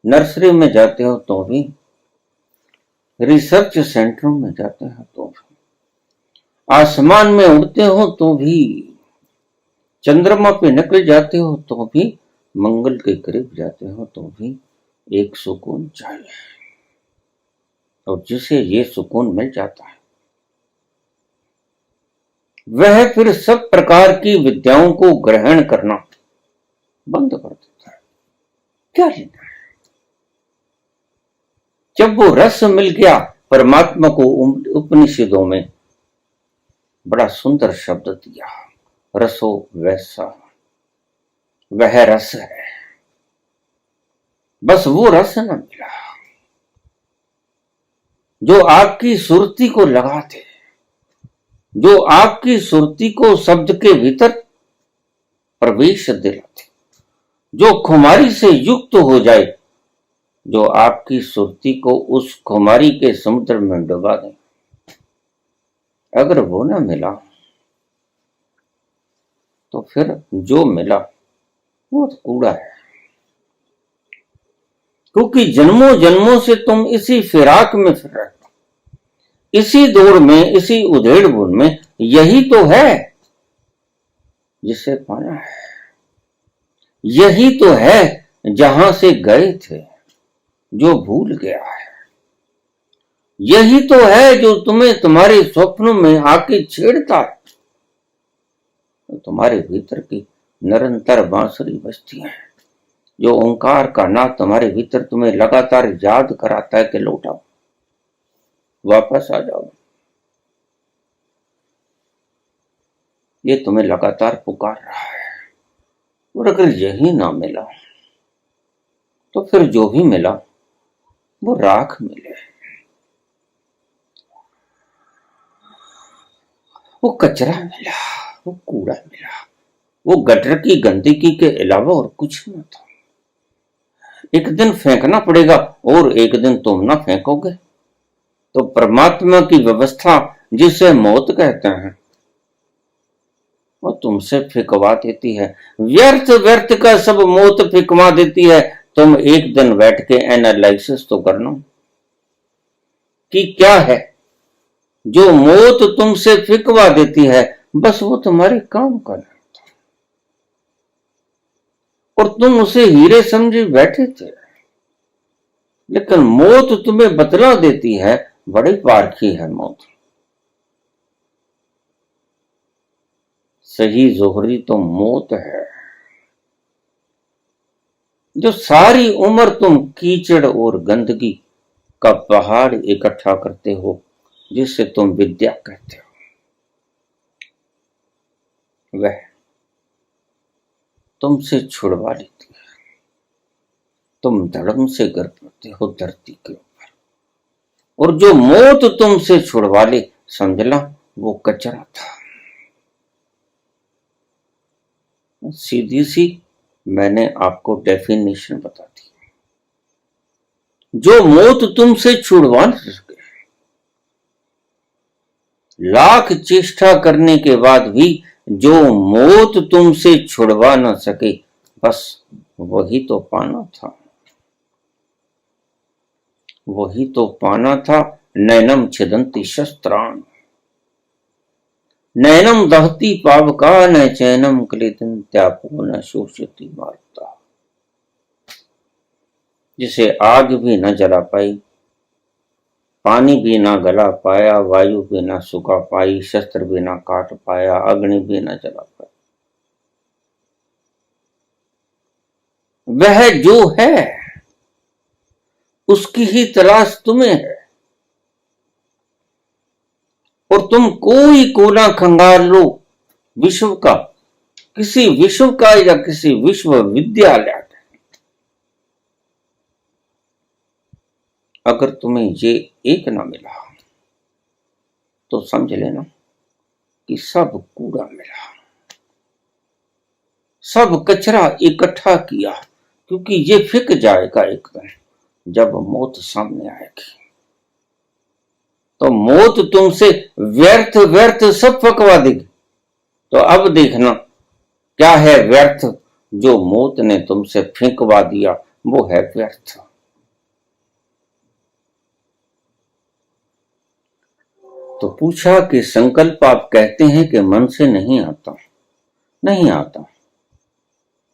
नर्सरी में जाते हो तो भी, रिसर्च सेंटरों में जाते हो तो भी, आसमान में उड़ते हो तो भी, चंद्रमा पे निकल जाते हो तो भी, मंगल के करीब जाते हो तो भी एक सुकून चाहिए, और जिसे ये सुकून मिल जाता है वह फिर सब प्रकार की विद्याओं को ग्रहण करना बंद कर देता है। क्या लेना है? जब वो रस मिल गया परमात्मा को उपनिषदों में, बड़ा सुंदर शब्द दिया, रसो वैसा, वह रस है, बस वो रस न मिला जो आपकी सुरती को लगाते, जो आपकी सुरती को शब्द के भीतर प्रवेश दिलाते, जो खुमारी से युक्त हो जाए, जो आपकी सुरती को उस खुमारी के समुद्र में डुबा दे। अगर वो ना मिला तो फिर जो मिला वो तो कूड़ा है, क्योंकि जन्मों जन्मों से तुम इसी फिराक में फिर रहे हो, इसी दौड़ में, इसी उधेड़ बुन में। यही तो है जिसे पाना है, यही तो है जहां से गए थे, जो भूल गया है। यही तो है जो तुम्हें तुम्हारे स्वप्नों में आके छेड़ता है। तो तुम्हारे भीतर की निरंतर बांसुरी बजती है, जो ओंकार का नाद तुम्हारे भीतर तुम्हें लगातार याद कराता है कि लौटाओ, वापस आ जाओ। ये तुम्हें लगातार पुकार रहा है। और अगर यही ना मिला तो फिर जो भी मिला वो राख मिले, वो कचरा मिला, वो कूड़ा मिला, वो गटर की गंदगी के अलावा और कुछ न था। एक दिन फेंकना पड़ेगा और एक दिन तुम ना फेंकोगे। तो परमात्मा की व्यवस्था जिसे मौत कहते हैं वो तुमसे फिकवा देती है, व्यर्थ व्यर्थ का सब मौत फिकवा देती है। तुम एक दिन बैठ के एनालिसिस तो करना कि क्या है जो मौत तुमसे फिकवा देती है। बस वो तुम्हारे काम का नहीं था और तुम उसे हीरे समझे बैठे थे, लेकिन मौत तुम्हें बतला देती है। बड़ी पारखी है मौत। सही जोहरी तो मौत है, जो सारी उम्र तुम कीचड़ और गंदगी का पहाड़ इकट्ठा करते हो, जिसे तुम विद्या कहते हो। वह तुमसे छुड़वा लेती है। तुम धड़म से गिर पड़ते हो धरती के ऊपर, और जो मौत तुमसे छुड़वा ले, समझना वो कचरा था। सीधी सी मैंने आपको डेफिनेशन बता दी। जो मौत तुमसे छुड़वा न सके, लाख चेष्टा करने के बाद भी जो मौत तुमसे छुड़वा न सके, बस वही तो पाना था, वही तो पाना था। नैनम छिदन्ति शस्त्राण, नैनम दहती पावका, न चैनम क्लेदन त्यापो न शोषति मारुता। जिसे आग भी न जला पाई, पानी भी ना गला पाया, वायु भी ना सुखा पाई, शस्त्र भी ना काट पाया, अग्नि भी ना जला पाई। वह जो है उसकी ही तलाश तुम्हें है, और तुम कोई कोना खंगाल लो विश्व का, किसी विश्व का या किसी विश्वविद्यालय का, अगर तुम्हें ये एक ना मिला तो समझ लेना कि सब कूड़ा मिला, सब कचरा इकट्ठा किया, क्योंकि ये फिक जाएगा एक दिन जब मौत सामने आएगी। तो मौत तुमसे व्यर्थ व्यर्थ सब फकवा देगी। तो अब देखना क्या है व्यर्थ जो मौत ने तुमसे फेंकवा दिया, वो है व्यर्थ। तो पूछा कि संकल्प आप कहते हैं कि मन से नहीं आता। नहीं आता,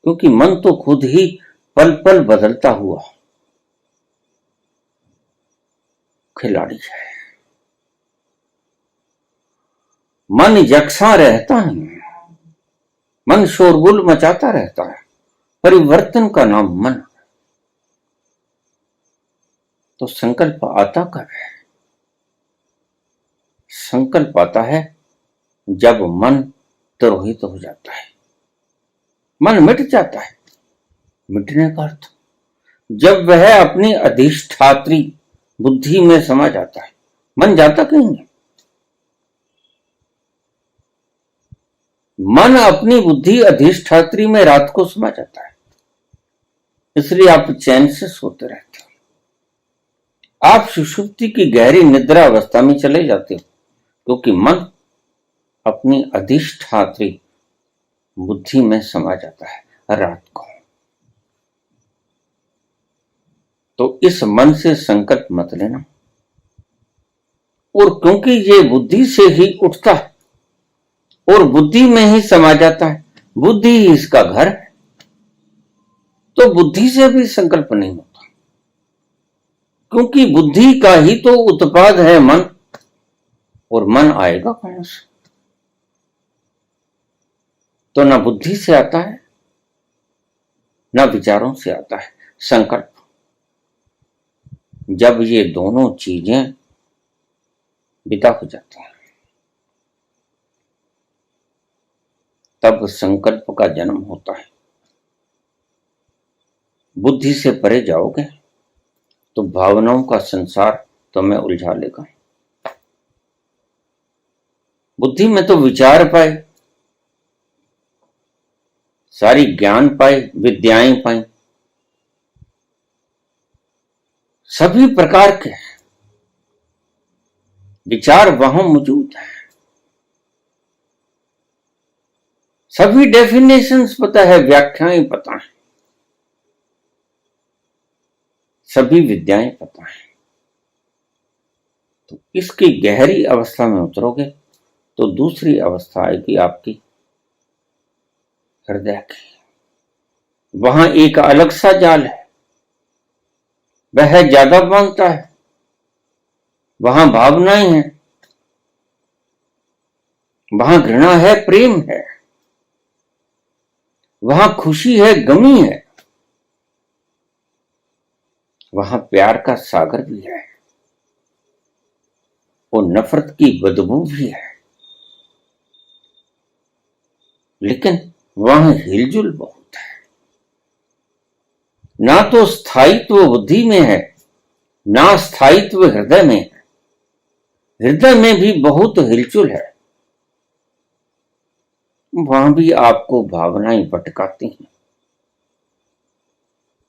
क्योंकि मन तो खुद ही पल पल बदलता हुआ खिलाड़ी है। मन यकसा रहता नहीं, मन शोरगुल मचाता रहता है। परिवर्तन का नाम मन। तो संकल्प आता कब है? संकल्प आता है जब मन तिरोहित हो जाता है, मन मिट जाता है। मिटने का अर्थ जब वह अपनी अधिष्ठात्री बुद्धि में समा जाता है। मन जाता कहीं नहीं, मन अपनी बुद्धि अधिष्ठात्री में रात को समा जाता है, इसलिए आप चैन से सोते रहते हो। आप सुषुप्ति की गहरी निद्रा अवस्था में चले जाते हो, क्योंकि मन अपनी अधिष्ठात्री बुद्धि में समा जाता है रात को। तो इस मन से संकल्प मत लेना। और क्योंकि ये बुद्धि से ही उठता है और बुद्धि में ही समा जाता है, बुद्धि ही इसका घर है, तो बुद्धि से भी संकल्प नहीं होता, क्योंकि बुद्धि का ही तो उत्पाद है मन, और मन आएगा कहां से? तो ना बुद्धि से आता है, ना विचारों से आता है संकल्प। जब ये दोनों चीजें विदा हो जाती हैं, तब संकल्प का जन्म होता है। बुद्धि से परे जाओगे तो भावनाओं का संसार तुम्हें उलझा लेगा। बुद्धि में तो विचार पाए, सारी ज्ञान पाए, विद्याएं पाई, सभी प्रकार के विचार वहां मौजूद है, सभी डेफिनेशंस पता है, व्याख्याएं पता है, सभी विद्याएं पता है। तो इसकी गहरी अवस्था में उतरोगे तो दूसरी अवस्था आएगी आपकी हृदय की। वहां एक अलग सा जाल है, वह ज्यादा बांधता है। वहां भावनाएं हैं, वहां घृणा है, प्रेम है, वहां खुशी है, गमी है, वहां प्यार का सागर भी है और नफरत की बदबू भी है। लेकिन वहां हिलजुल बहुत है। ना तो स्थायित्व बुद्धि में है, ना स्थायित्व हृदय में है। हृदय में भी बहुत हिलचुल है, वहां भी आपको भावनाएं भटकाती हैं,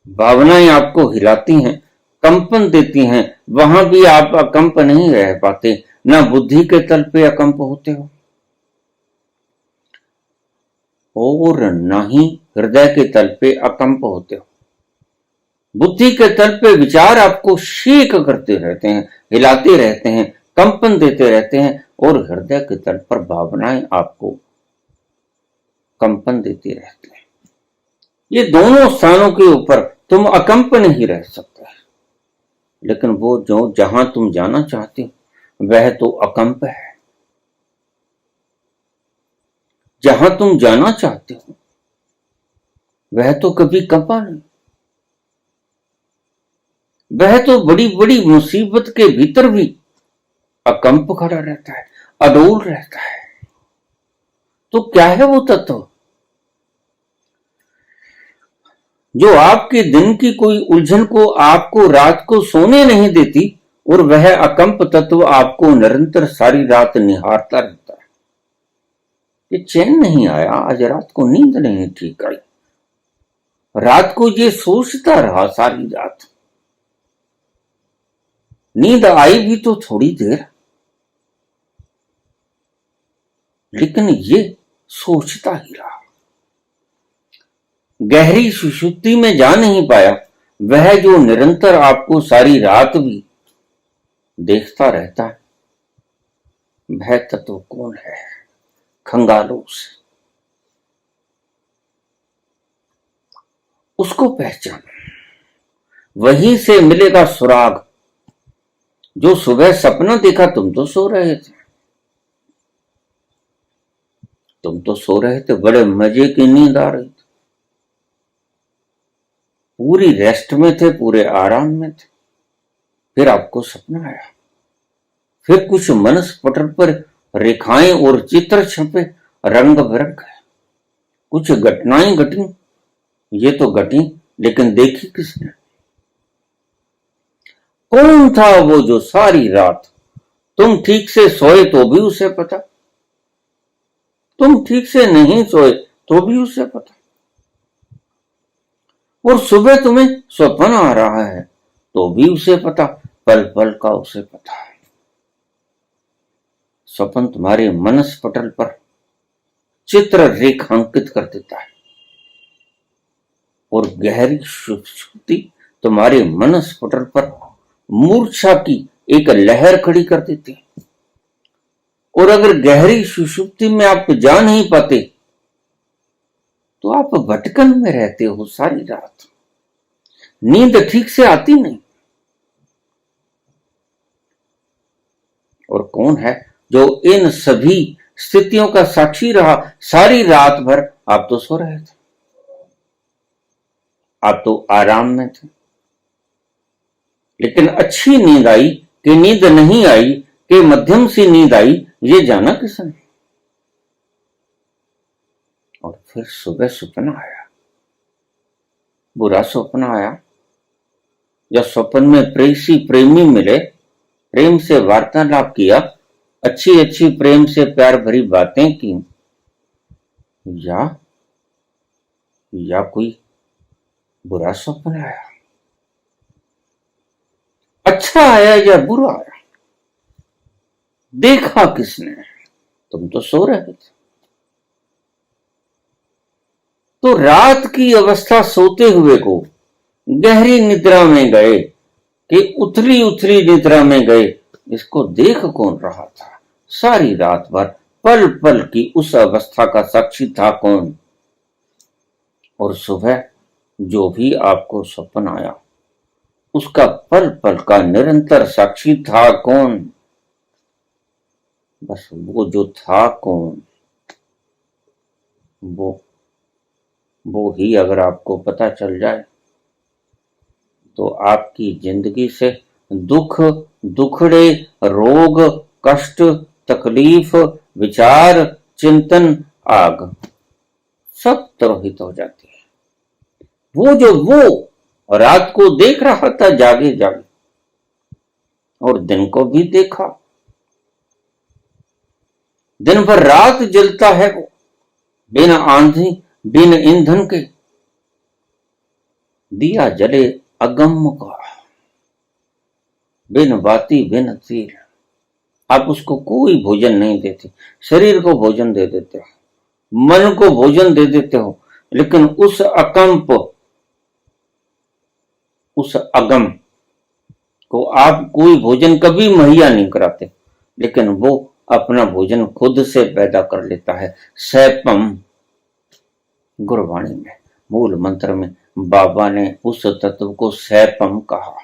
भावनाएं आपको हिलाती हैं, कंपन देती हैं। वहां भी आप अकंप नहीं रह पाते, ना बुद्धि के तल पे अकंप होते हो और ना ही हृदय के तल पे अकंप होते हो। बुद्धि के तल पे विचार आपको शेक करते रहते हैं, हिलाते रहते हैं, कंपन देते रहते हैं, और हृदय के तल पर भावनाएं आपको कंपन देती रहती हैं। ये दोनों स्थानों के ऊपर तुम अकंप नहीं रह सकते। लेकिन वो जो जहां तुम जाना चाहते हो वह तो अकंप है। जहां तुम जाना चाहते हो वह तो कभी कंपा नहीं, वह तो बड़ी बड़ी मुसीबत के भीतर भी अकंप खड़ा रहता है, अडोल रहता है। तो क्या है वो तत्व जो आपके दिन की कोई उलझन को आपको रात को सोने नहीं देती, और वह अकंप तत्व आपको निरंतर सारी रात निहारता रहता है। ये चैन नहीं आया, आज रात को नींद नहीं ठीक आई, रात को ये सोचता रहा सारी रात। नींद आई भी तो थोड़ी देर, लेकिन ये सोचता ही रहा। गहरी सुषुप्ति में जा नहीं पाया, वह जो निरंतर आपको सारी रात भी देखता रहता है, वह तत्व कौन है? खंगालो उसे, उसको पहचानो। वहीं से मिलेगा सुराग। जो सुबह सपना देखा, तुम तो सो रहे थे, तुम तो सो रहे थे, बड़े मजे की नींद आ रही थी, पूरी रेस्ट में थे, पूरे आराम में थे। फिर आपको सपना आया, फिर कुछ मनस पटल पर रेखाएं और चित्र छपे, रंग बिरंग है। कुछ घटनाएं घटी, ये तो घटी, लेकिन देखी किसने? कौन था वो जो सारी रात तुम ठीक से सोए तो भी उसे पता, तुम ठीक से नहीं सोए तो भी उसे पता, और सुबह तुम्हें स्वप्न आ रहा है तो भी उसे पता, पल पल का उसे पता। स्वप्न तुम्हारे मनस पटल पर चित्र रेखांकित कर देता है और गहरी सुषुप्ति तुम्हारे मनस पटल पर मूर्छा की एक लहर खड़ी कर देती है। और अगर गहरी सुषुप्ति में आप जा नहीं पाते तो आप भटकन में रहते हो सारी रात, नींद ठीक से आती नहीं। और कौन है जो इन सभी स्थितियों का साक्षी रहा सारी रात भर? आप तो सो रहे थे, आप तो आराम में थे, लेकिन अच्छी नींद आई कि नींद नहीं आई कि मध्यम सी नींद आई, ये जाना किसने? और फिर सुबह सपना आया, बुरा सपना आया। जब स्वप्न में प्रेसी प्रेमी मिले, प्रेम से वार्तालाप किया, अच्छी अच्छी प्रेम से प्यार भरी बातें की, या कोई बुरा स्वप्न आया? अच्छा आया या बुरा आया? देखा किसने? तुम तो सो रहे थे। तो रात की अवस्था सोते हुए को गहरी निद्रा में गए कि उथली उथली निद्रा में गए, इसको देख कौन रहा था? सारी रात भर पल पल की उस अवस्था का साक्षी था कौन? और सुबह जो भी आपको स्वप्न आया उसका पल पल का निरंतर साक्षी था कौन? बस वो जो था कौन, वो ही अगर आपको पता चल जाए तो आपकी जिंदगी से दुख, दुखड़े, रोग, कष्ट, तकलीफ, विचार, चिंतन, आग सब तिरोहित हो जाती है। वो रात को देख रहा था जागे जागे, और दिन को भी देखा, दिन भर रात जलता है वो, बिन आंधी बिन ईंधन के, दिया जले अगम का, बिन बाती बिन तीर। आप उसको कोई भोजन नहीं देते, शरीर को भोजन दे देते हो, मन को भोजन दे देते हो, लेकिन उस अकंप, उस अगम को आप कोई भोजन कभी मुहैया नहीं कराते, लेकिन वो अपना भोजन खुद से पैदा कर लेता है। सैपम, गुरबाणी में मूल मंत्र में बाबा ने उस तत्व को सैपम कहा,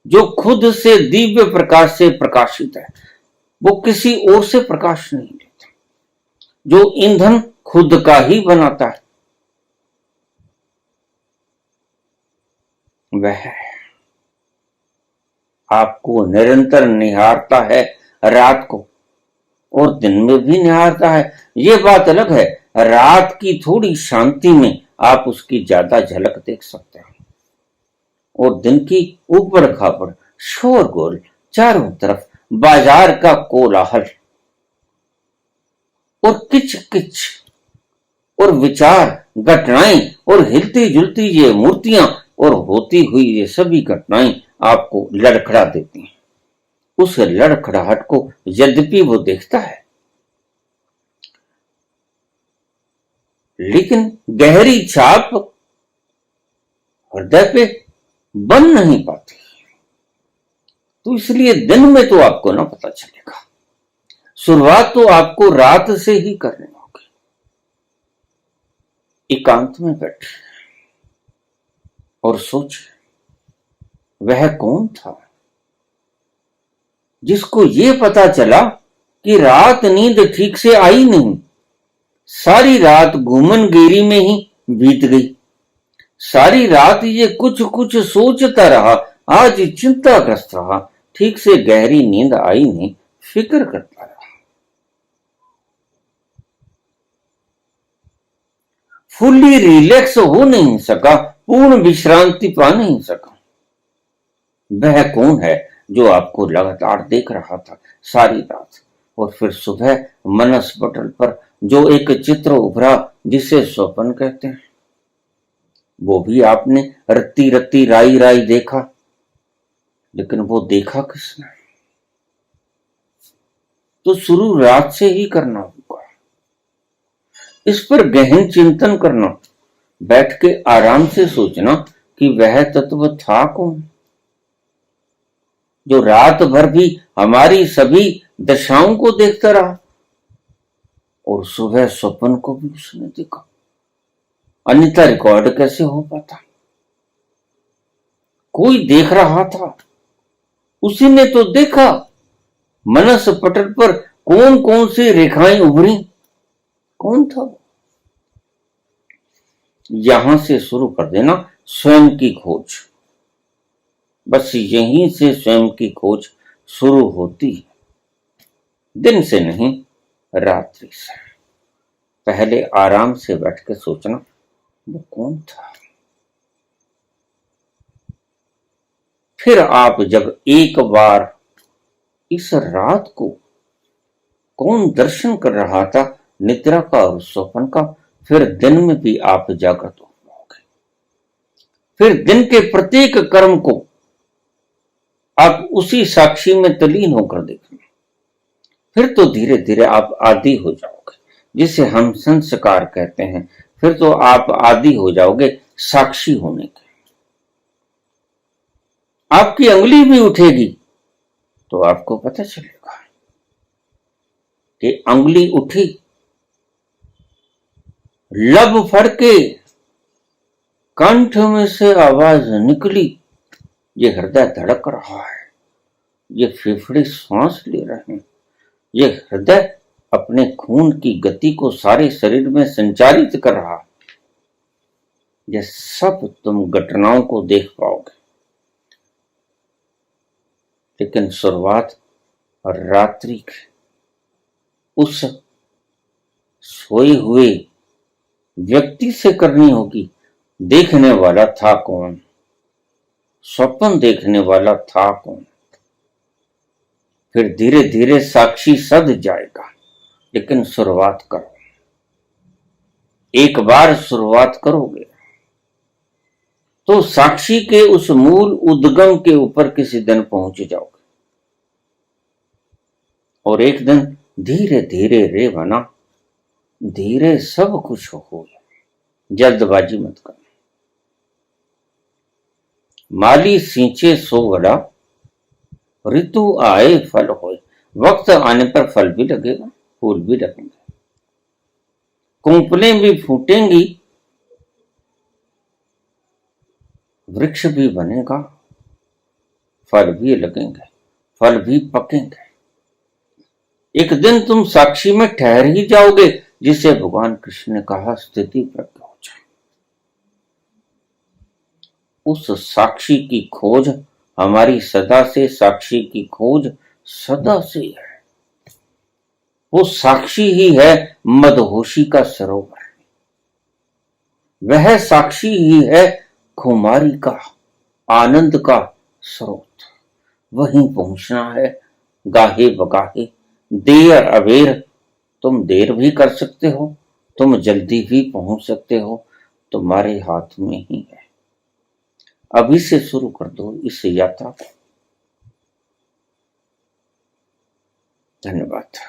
जो खुद से दिव्य प्रकाश से प्रकाशित है, वो किसी और से प्रकाश नहीं लेता, जो ईंधन खुद का ही बनाता है, वह आपको निरंतर निहारता है, रात को और दिन में भी निहारता है। ये बात अलग है, रात की थोड़ी शांति में आप उसकी ज्यादा झलक देख सकते हैं, और दिन की ऊपर खापड़, शोरगुल, चारों तरफ बाजार का कोलाहल और किच किच और विचार, घटनाएं और हिलती जुलती ये मूर्तियां और होती हुई ये सभी घटनाएं आपको लड़खड़ा देती हैं। उस लड़खड़ाहट को यद्यपि वो देखता है, लेकिन गहरी छाप हृदय पे बन नहीं पाती, तो इसलिए दिन में तो आपको ना पता चलेगा, शुरुआत तो आपको रात से ही करनी होगी। एकांत में बैठे और सोचिए, वह कौन था जिसको ये पता चला कि रात नींद ठीक से आई नहीं, सारी रात घूमनगेरी में ही बीत गई, सारी रात ये कुछ कुछ सोचता रहा, आज चिंताग्रस्त रहा, ठीक से गहरी नींद आई नहीं, फिक्र करता रहा, फुल्ली रिलैक्स हो नहीं सका, पूर्ण विश्रांति पा नहीं सका। वह कौन है जो आपको लगातार देख रहा था सारी रात, और फिर सुबह मनस पटल पर जो एक चित्र उभरा जिसे स्वप्न कहते हैं, वो भी आपने रत्ती रत्ती राई राई देखा, लेकिन वो देखा किसने? तो शुरू रात से ही करना होगा, इस पर गहन चिंतन करना, बैठ के आराम से सोचना कि वह तत्व था कौन जो रात भर भी हमारी सभी दशाओं को देखता रहा, और सुबह स्वप्न को भी उसने देखा। अन्यथा रिकॉर्ड कैसे हो पाता? कोई देख रहा था, उसी ने तो देखा। मनस पटल पर कौन कौन सी रेखाएं उभरी, कौन था वो? यहां से शुरू कर देना स्वयं की खोज। बस यहीं से स्वयं की खोज शुरू होती है, दिन से नहीं, रात्रि से। पहले आराम से बैठ के सोचना वो कौन था। फिर आप जब एक बार इस रात को कौन दर्शन कर रहा था, निद्रा का और स्वप्न का, फिर दिन में भी आप जागृत हो पाओगे। फिर दिन के प्रत्येक कर्म को आप उसी साक्षी में तलीन होकर देखना। फिर तो धीरे धीरे आप आदी हो जाओगे, जिसे हम संस्कार कहते हैं। फिर तो आप आदी हो जाओगे साक्षी होने के। आपकी अंगुली भी उठेगी तो आपको पता चलेगा कि अंगुली उठी, लब फड़के, कंठ में से आवाज निकली, ये हृदय धड़क रहा है, ये फेफड़े सांस ले रहे हैं, ये हृदय अपने खून की गति को सारे शरीर में संचारित कर रहा है। ये सब तुम घटनाओं को देख पाओगे, लेकिन शुरुआत रात्रि की उस सोए हुए व्यक्ति से करनी होगी। देखने वाला था कौन? स्वप्न देखने वाला था कौन? फिर धीरे धीरे साक्षी सध जाएगा, लेकिन शुरुआत करो। एक बार शुरुआत करोगे तो साक्षी के उस मूल उद्गम के ऊपर किसी दिन पहुंच जाओगे, और एक दिन धीरे धीरे रे बना, धीरे सब कुछ हो। जल्दबाजी मत करना। माली सींचे सो बड़ा, ऋतु आए फल होए। वक्त आने पर फल भी लगेगा, फूल भी लगेंगे, कुंपलें भी फूटेंगी, वृक्ष भी बनेगा, फल भी लगेंगे, फल भी पकेंगे। एक दिन तुम साक्षी में ठहर ही जाओगे, जिसे भगवान कृष्ण ने कहा स्थिति प्रज्ञ हो जाए। उस साक्षी की खोज हमारी सदा से, साक्षी की खोज सदा से है। वो साक्षी ही है मदहोशी का सरोवर, वह साक्षी ही है खुमारी का, आनंद का स्रोत। वहीं पहुंचना है गाहे बगाहे, देर अबेर। तुम देर भी कर सकते हो, तुम जल्दी भी पहुंच सकते हो, तुम्हारे हाथ में ही है। अभी से शुरू कर दो इस यात्रा को। धन्यवाद।